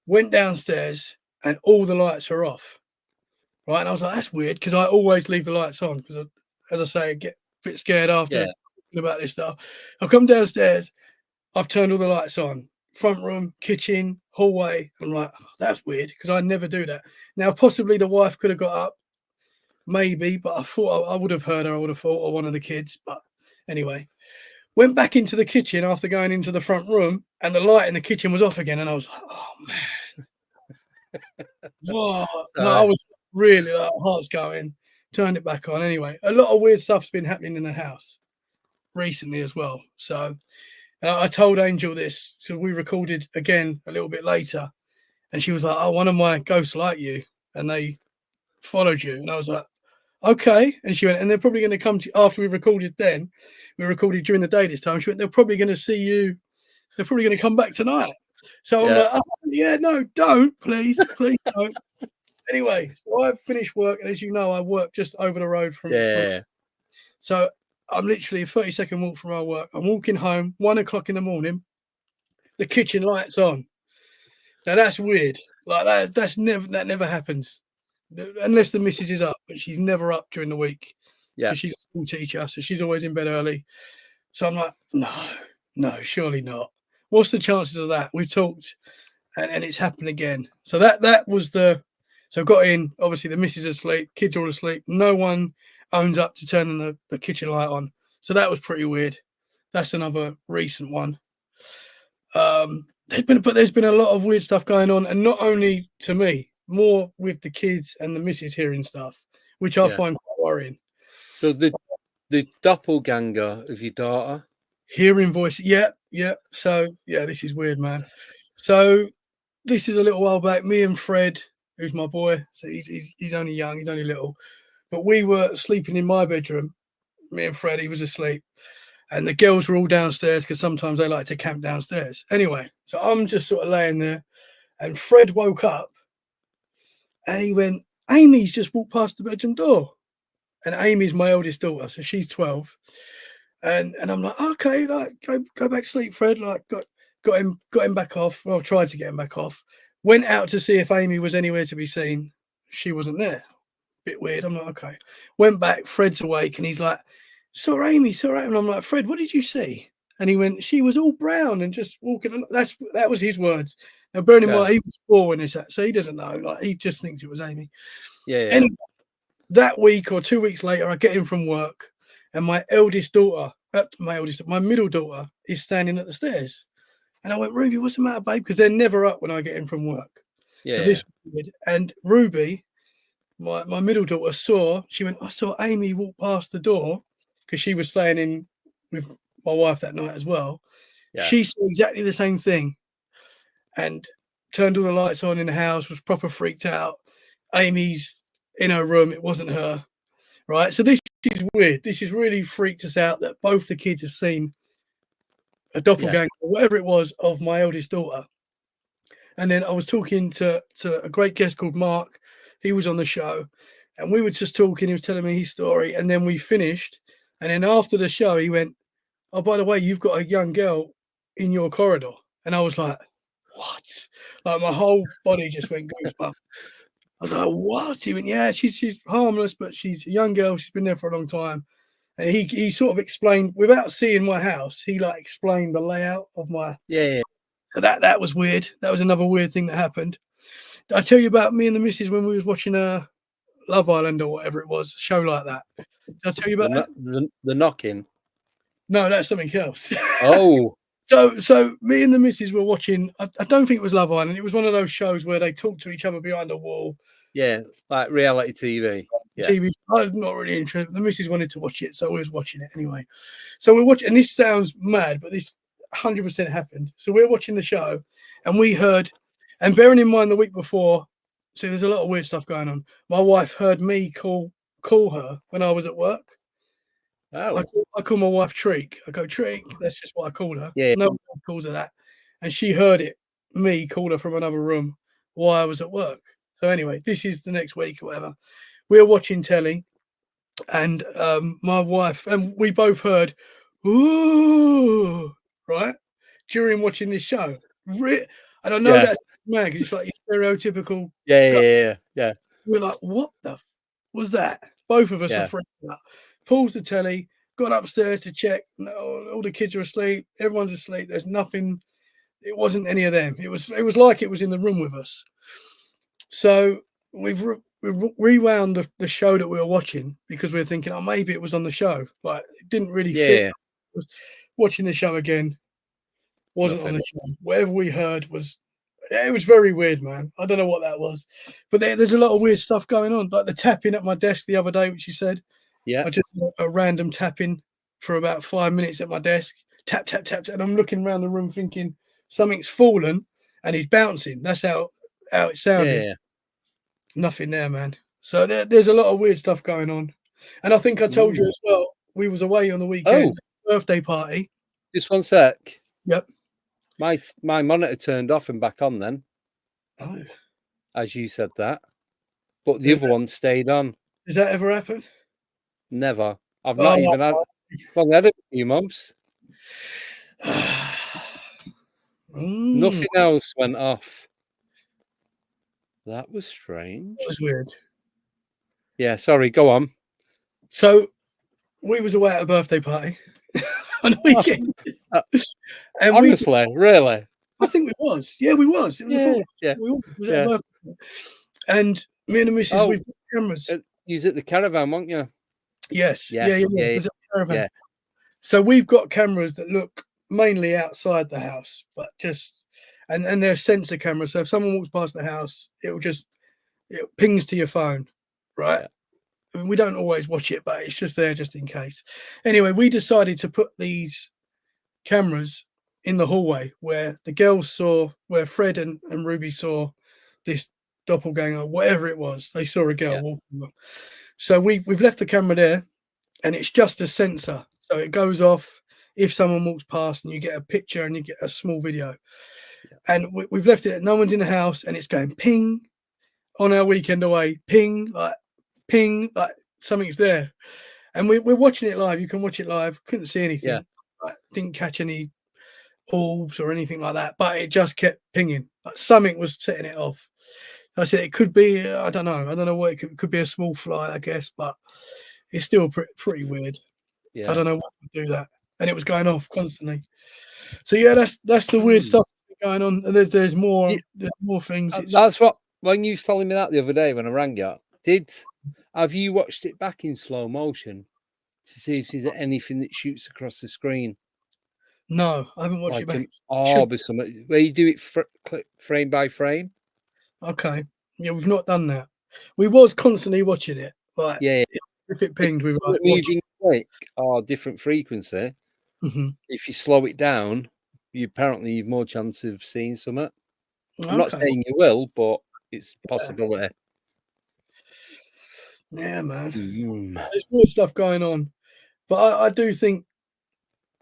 went downstairs, and all the lights are off. Right, and I was like, that's weird because I always leave the lights on because, as I say, I get a bit scared after thinking about this stuff. I come downstairs, I've turned all the lights on, front room, kitchen, hallway. I'm like, oh, that's weird because I never do that. Now, possibly the wife could have got up, maybe, but I thought I would have heard her. I would have thought, or one of the kids. But anyway, went back into the kitchen after going into the front room, and the light in the kitchen was off again, and I was like, oh man. Whoa. I was really like, heart's going, turned it back on. Anyway, a lot of weird stuff's been happening in the house recently as well. So I told Angel this, so we recorded again a little bit later, And she was like, "Oh, one of my ghosts like you, and they followed you." And I was like, "Okay." And she went, "And they're probably going to come to you after we recorded. Then we recorded during the day this time." She went, "They're probably going to see you. They're probably going to come back tonight." So I'm Yeah. like, "Oh, yeah, no, don't, please don't." Anyway, so I finished work, and as you know, I work just over the road from. Yeah. So I'm literally a 30-second walk from our work. I'm walking home, 1 o'clock in the morning. The kitchen lights on. Now that's weird. Like that never happens unless the missus is up, but she's never up during the week Yeah. because she's a school teacher, so she's always in bed early. So I'm like, no, surely not. What's the chances of that? We've talked, and it's happened again. So that was the. So got in. Obviously, the missus is asleep, kids are all asleep. No one owns up to turning the kitchen light on. So that was pretty weird. That's another recent one. There's been a lot of weird stuff going on, and not only to me, more with the kids and the missus hearing stuff, which I Yeah. find quite worrying. So the doppelganger of your daughter. Hearing voices, yeah. So yeah, this is weird, man. So this is a little while back. Me and Fred, who's my boy, so he's only young, he's only little, but we were sleeping in my bedroom. Me and Fred, he was asleep. And the girls were all downstairs because sometimes they like to camp downstairs. Anyway, so I'm just sort of laying there, and Fred woke up and he went, "Amy's just walked past the bedroom door." And Amy's my eldest daughter, so she's 12. And I'm like, "Okay, like go back to sleep, Fred." Like got him back off. Well, tried to get him back off. Went out to see if Amy was anywhere to be seen. She wasn't there. Bit weird. I'm like, okay. Went back, Fred's awake, and he's like, "Saw Amy, saw Amy." And I'm like, "Fred, what did you see?" And he went, "She was all brown and just walking along." That was his words. Now, bearing in mind, he was 4 when this happened, so he doesn't know. Like, he just thinks it was Amy. Yeah. Anyway, that week or 2 weeks later, I get in from work, and my middle daughter is standing at the stairs. And I went, "Ruby, what's the matter, babe?" Because they're never up when I get in from work. Yeah. So this was weird. And Ruby, my middle daughter, she went, "I saw Amy walk past the door," because she was staying in with my wife that night as well. Yeah. She saw exactly the same thing and turned all the lights on in the house, was proper freaked out. Amy's in her room, it wasn't her. Right. So this is weird. This has really freaked us out that both the kids have seen a doppelganger, or whatever it was, of my eldest daughter. And then I was talking to a great guest called Mark. He was on the show, and we were just talking. He was telling me his story, and then we finished. And then after the show, he went, "Oh, by the way, you've got a young girl in your corridor." And I was like, "What?" Like my whole body just went goosebumps. I was like, "What?" He went, "Yeah, she's harmless, but she's a young girl. She's been there for a long time." And he sort of explained, without seeing my house, he like explained the layout of my. Yeah. So that was weird. That was another weird thing that happened. Did I tell you about me and the missus when we was watching Love Island or whatever it was, a show like that? Did I tell you about that? The knocking. No, that's something else. Oh. So me and the missus were watching. I don't think it was Love Island. It was one of those shows where they talk to each other behind a wall. Yeah, like reality TV. Yeah. TV. I'm not really interested. The missus wanted to watch it, so we was watching it anyway. So we're watching, and this sounds mad, but this 100% happened. So we're watching the show, and we heard, and bearing in mind the week before, see, there's a lot of weird stuff going on. My wife heard me call her when I was at work. Oh. I call my wife Treek. I go, "Treek." That's just what I call her. Yeah. No one calls her that. And she heard it, me call her from another room while I was at work. So anyway, this is the next week or whatever. We're watching telly, and my wife and we both heard, "Ooh," right, during watching this show. And I know that's mad because it's like your stereotypical. Yeah. We're like, "What the was that?" Both of us are freaked out. Pulls the telly, got upstairs to check. No, all the kids are asleep. Everyone's asleep. There's nothing. It wasn't any of them. It was like it was in the room with us. So we've rewound the show that we were watching because we were thinking, "Oh, maybe it was on the show." Like, it didn't really fit. Watching the show again, wasn't on the show. Whatever we heard was very weird, man. I don't know what that was, but there's a lot of weird stuff going on, like the tapping at my desk the other day, which you said. Yeah. I just a random tapping for about 5 minutes at my desk. Tap, tap, tap, and I'm looking around the room thinking something's fallen and he's bouncing. That's how how it sounded. Yeah. Nothing there, man. So there's a lot of weird stuff going on. And I think I told you as well, we was away on the weekend, birthday party. Just one sec. Yep. My monitor turned off and back on then, Oh, as you said that. But the Does other one stayed on. does that ever happen? Never. I've not even had. Well, I had it a few months. Nothing else went off. That was strange. That was weird. Yeah, sorry, go on. So we was away at a birthday party on the weekend. And Honestly, really? I think we was. Yeah, we was. It was a full, Yeah. we was at a birthday party. And me and the missus, we've got cameras. You was at the caravan, weren't you? Yes. Yeah, Yeah. yeah, It was at the caravan. yeah. So we've got cameras that look mainly outside the house, but just and they're sensor cameras. So if someone walks past the house, it pings to your phone, right? Yeah. I mean, we don't always watch it, but it's just there just in case. Anyway, we decided to put these cameras in the hallway where the girls saw, where Fred and Ruby saw this doppelganger, whatever it was. They saw a girl walking along. So we've left the camera there, and it's just a sensor. So it goes off if someone walks past, and you get a picture and you get a small video. Yeah. And we've left it. No one's in the house, and it's going ping on our weekend away. Ping like something's there. And we're watching it live. You can watch it live. Couldn't see anything. Yeah. Like, didn't catch any orbs or anything like that. But it just kept pinging. Like something was setting it off. I said it could be. I don't know. I don't know what it could be. A small fly, I guess. But it's still pretty weird. Yeah. I don't know what would do that. And it was going off constantly. So yeah, that's the weird stuff going on. And there's more things. That's what when you was telling me that the other day when I rang you. Have you watched it back in slow motion to see if there's anything that shoots across the screen? No, I haven't watched Like it back. an orb or something, where you do it frame by frame. Okay. Yeah, we've not done that. We was constantly watching it. Like Yeah. if it pinged, we were like moving quick or different frequency. Mhm. If you slow it down, you've more chance of seeing something. I'm not Okay. saying you will, but it's a possibility. Yeah, man. Mm. There's weird stuff going on. But I do think,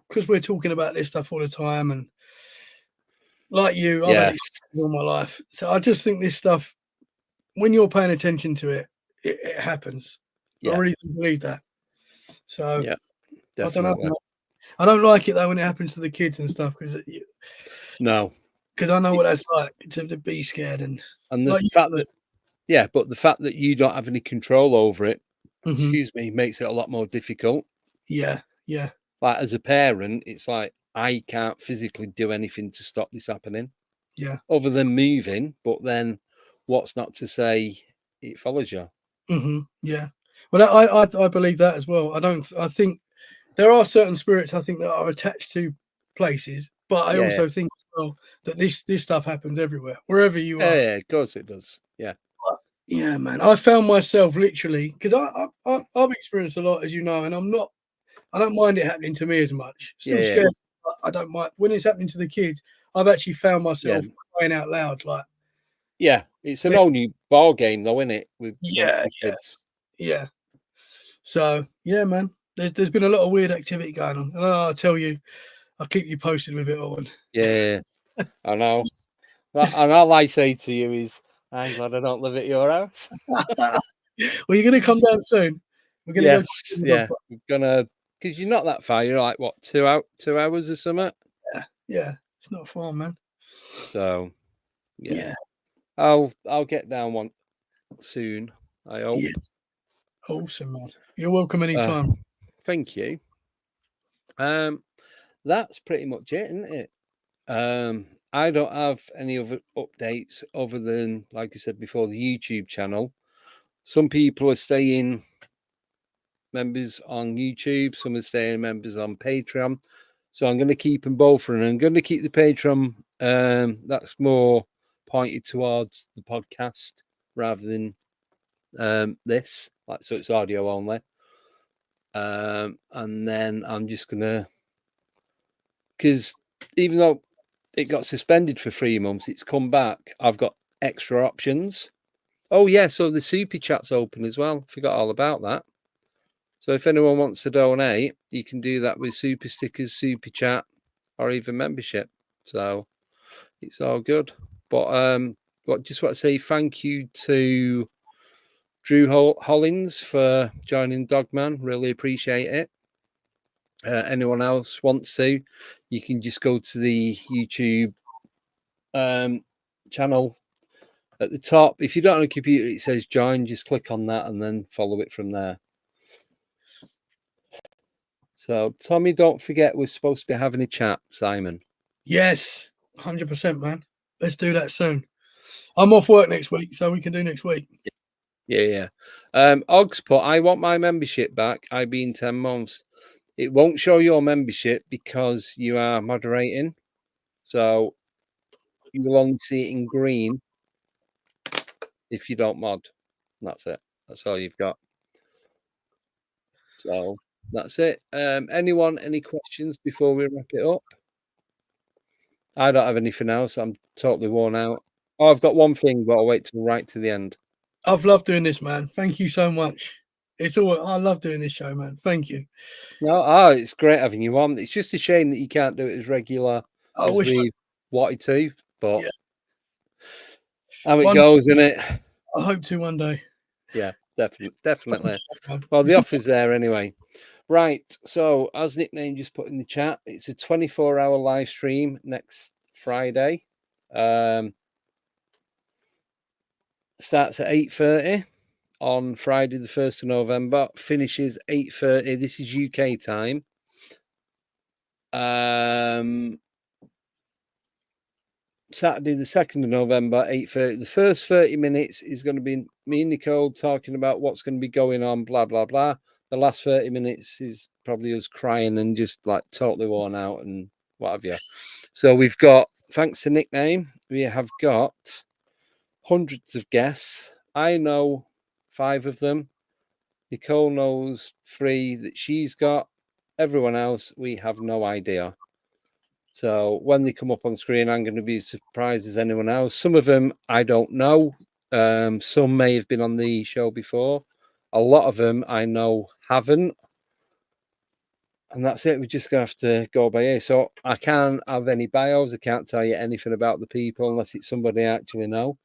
because we're talking about this stuff all the time, and like you, I've had it all my life. So I just think this stuff, when you're paying attention to it, it happens. Yeah. I really do believe that. So yeah, I don't definitely. know. I don't like it though when it happens to the kids and stuff because I know what that's like to be scared and the like fact that but the fact that you don't have any control over it, excuse me, makes it a lot more difficult. Yeah. Like as a parent, it's like I can't physically do anything to stop this happening. Yeah. Other than moving, but then what's not to say it follows you? Yeah. Well, I believe that as well. I think there are certain spirits I think that are attached to places, but I also think as well that this stuff happens everywhere, wherever you are. Yeah, of course it does. Yeah. Yeah, man. I found myself literally because I've experienced a lot, as you know, and I don't mind it happening to me as much. Still scared. But I don't mind when it's happening to the kids. I've actually found myself crying out loud, like. Yeah, it's an all new ball game, though, isn't it? With kids. Yeah. So yeah, man. There's been a lot of weird activity going on, and I'll tell you, I'll keep you posted with it all. Yeah, I know. And all I say to you is, I'm glad I don't live at your house. Well, you're gonna come down soon. We're gonna go. Yeah, we're gonna because you're not that far. You're like what 2 hours or something. Yeah, it's not far, man. So yeah. I'll get down one soon. I hope. Yeah. Awesome, man. You're welcome anytime. Thank you. That's pretty much it, isn't it? I don't have any other updates other than, like I said before, the YouTube channel. Some people are staying members on YouTube. Some are staying members on Patreon. So I'm going to keep them both, and I'm going to keep the Patreon. That's more pointed towards the podcast rather than this, like, so it's audio only. And then I'm just gonna, because even though it got suspended for 3 months, it's come back. I've got extra options. Oh yeah, so the super chat's open as well. Forgot all about that. So if anyone wants to donate, you can do that with super stickers, super chat, or even membership. So it's all good. But just want to say thank you to Drew Hollins for joining Dogman. Really appreciate it. Anyone else wants to, you can just go to the YouTube channel at the top. If you don't have a computer, it says join. Just click on that and then follow it from there. So, Tommy, don't forget we're supposed to be having a chat, Simon. Yes, 100%, man. Let's do that soon. I'm off work next week, so we can do next week. Yeah. Oggs put, I want my membership back. I've been 10 months. It won't show your membership because you are moderating. So you will only see it in green if you don't mod. That's it. That's all you've got. So that's it. Anyone, any questions before we wrap it up? I don't have anything else. I'm totally worn out. Oh, I've got one thing, but I'll wait till right to the end. I've loved doing this, man. Thank you so much. I love doing this show, man. Thank you. No, it's great having you on. It's just a shame that you can't do it as regular I as wish we wanted to, but Yeah. how it One- goes, isn't it? I hope to one day. Yeah, definitely. Man. Well, the offer's there anyway. Right. So, as Nickname just put in the chat, it's a 24-hour live stream next Friday. Starts at 8:30 on Friday, the 1st of November. Finishes 8:30. This is UK time. Saturday, the 2nd of November, 8:30. The first 30 minutes is going to be me and Nicole talking about what's going to be going on, blah, blah, blah. The last 30 minutes is probably us crying and just like totally worn out and what have you. So we've got, thanks to Nickname, we have got hundreds of guests. I know 5 of them. Nicole knows 3 that she's got. Everyone else, we have no idea. So when they come up on screen, I'm going to be as surprised as anyone else. Some of them I don't know. Some may have been on the show before. A lot of them I know haven't. And that's it. We're just going to have to go by ear. So I can't have any bios. I can't tell you anything about the people unless it's somebody I actually know.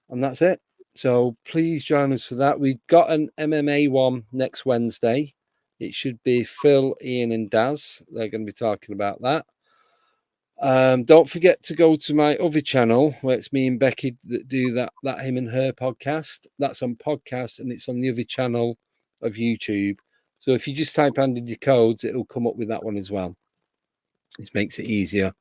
And that's it. So please join us for that. We've got an MMA one next Wednesday. It should be Phil, Ian, and Daz. They're going to be talking about that. Don't forget to go to my other channel where it's me and Becky that do that him and her podcast. That's on podcast and it's on the other channel of YouTube. So if you just type Andy your codes, it'll come up with that one as well. It makes it easier.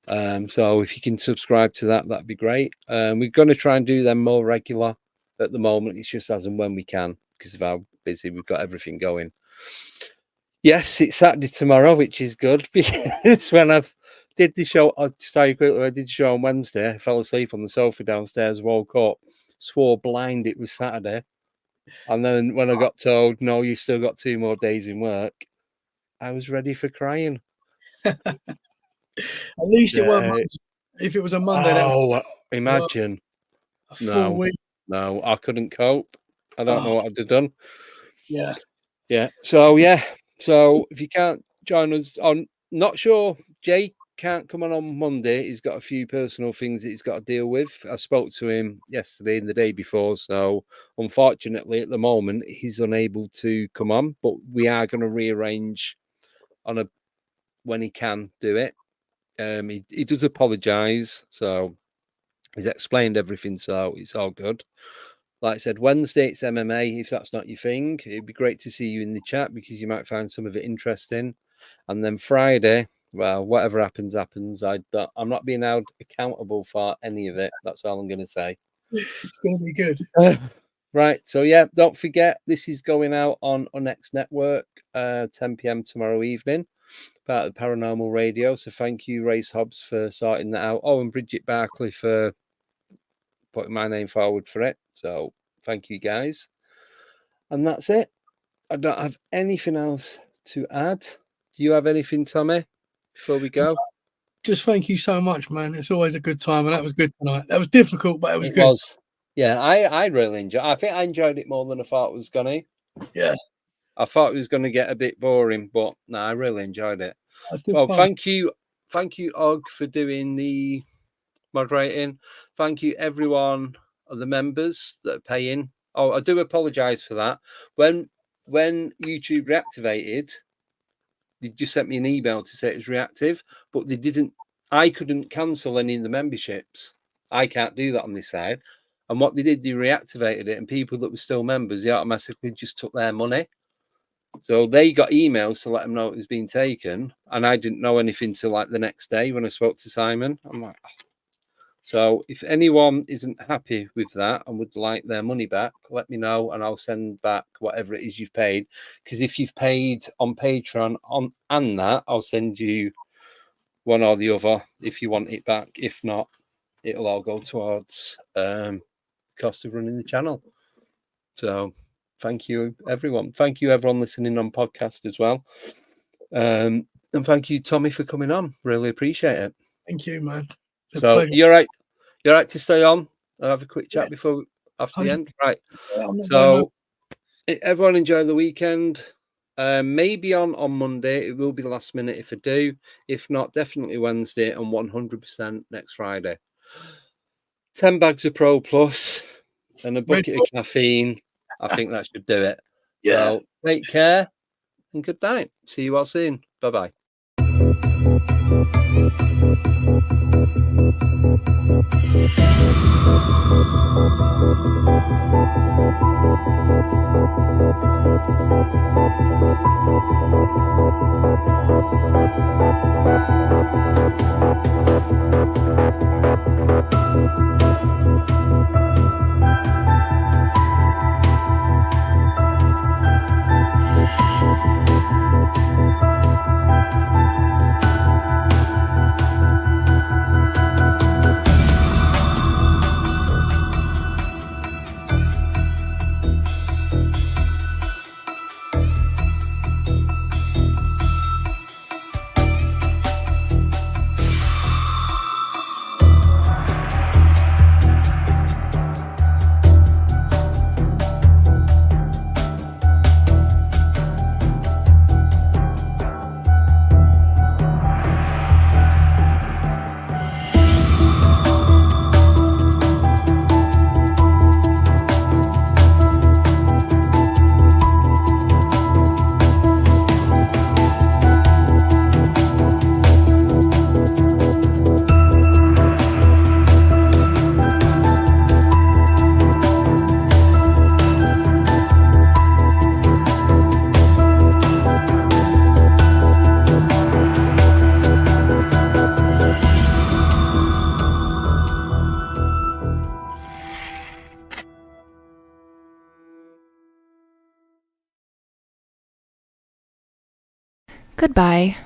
So if you can subscribe to that, that'd be great. We're going to try and do them more regular at the moment. It's just as and when we can because of how busy we've got everything going. Yes, it's Saturday tomorrow, which is good because when I've did the show, I'll just tell you quickly, I did the show on Wednesday. I fell asleep on the sofa downstairs, woke up, swore blind it was Saturday. And then when I got told, no, you still got 2 more days in work, I was ready for crying. At least it wasn't Monday. If it was a Monday, imagine. a full week. No, I couldn't cope. I don't know what I'd have done. Yeah. So, if you can't join us, I'm not sure. Jay can't come on Monday. He's got a few personal things that he's got to deal with. I spoke to him yesterday and the day before. So, unfortunately, at the moment, he's unable to come on. But we are going to rearrange when he can do it. He does apologise. So, he's explained everything. So, it's all good. Like I said, Wednesday it's MMA. If that's not your thing, it'd be great to see you in the chat because you might find some of it interesting. And then Friday, well, whatever happens, happens. I'm not being held accountable for any of it. That's all I'm going to say. It's going to be good. Right. So, yeah, don't forget, this is going out on our next network, 10 p.m. tomorrow evening, part of Paranormal Radio. So thank you, Race Hobbs, for sorting that out. Oh, and Bridget Barclay for putting my name forward for it. So thank you, guys. And that's it. I don't have anything else to add. Do you have anything, Tommy, before we go? just thank you so much, man. It's always a good time, and that was good tonight. That was difficult, but it was It good. was. Yeah, I really enjoyed. I think I enjoyed it more than I thought it was gonna. Yeah, I thought it was gonna get a bit boring, but no, I really enjoyed it. that's good Well, fun. thank you, Og, for doing the moderating. Thank you, everyone of the members that are paying. Oh, I do apologise for that. When YouTube reactivated, they just sent me an email to say it was reactive, but they didn't. I couldn't cancel any of the memberships. I can't do that on this side. And what they did, they reactivated it, and people that were still members, they automatically just took their money. So they got emails to let them know it was being taken, and I didn't know anything till like the next day when I spoke to Simon. I'm like, oh. So if anyone isn't happy with that and would like their money back, let me know and I'll send back whatever it is you've paid. Because if you've paid on Patreon and that, I'll send you one or the other if you want it back. If not, it'll all go towards cost of running the channel. So thank you, everyone. Thank you, everyone listening on podcast as well. And thank you, Tommy, for coming on. Really appreciate it. Thank you, man. It's a So pleasure. you're right. You're right to stay on and have a quick chat before after the end, right? Yeah, I'm not going So everyone enjoy the weekend. Maybe on Monday. It will be the last minute if I do. If not, definitely Wednesday and 100% next Friday. 10 bags of Pro Plus and a bucket of caffeine. I think that should do it. Yeah. So take care and good night. See you all soon. Bye-bye. Goodbye.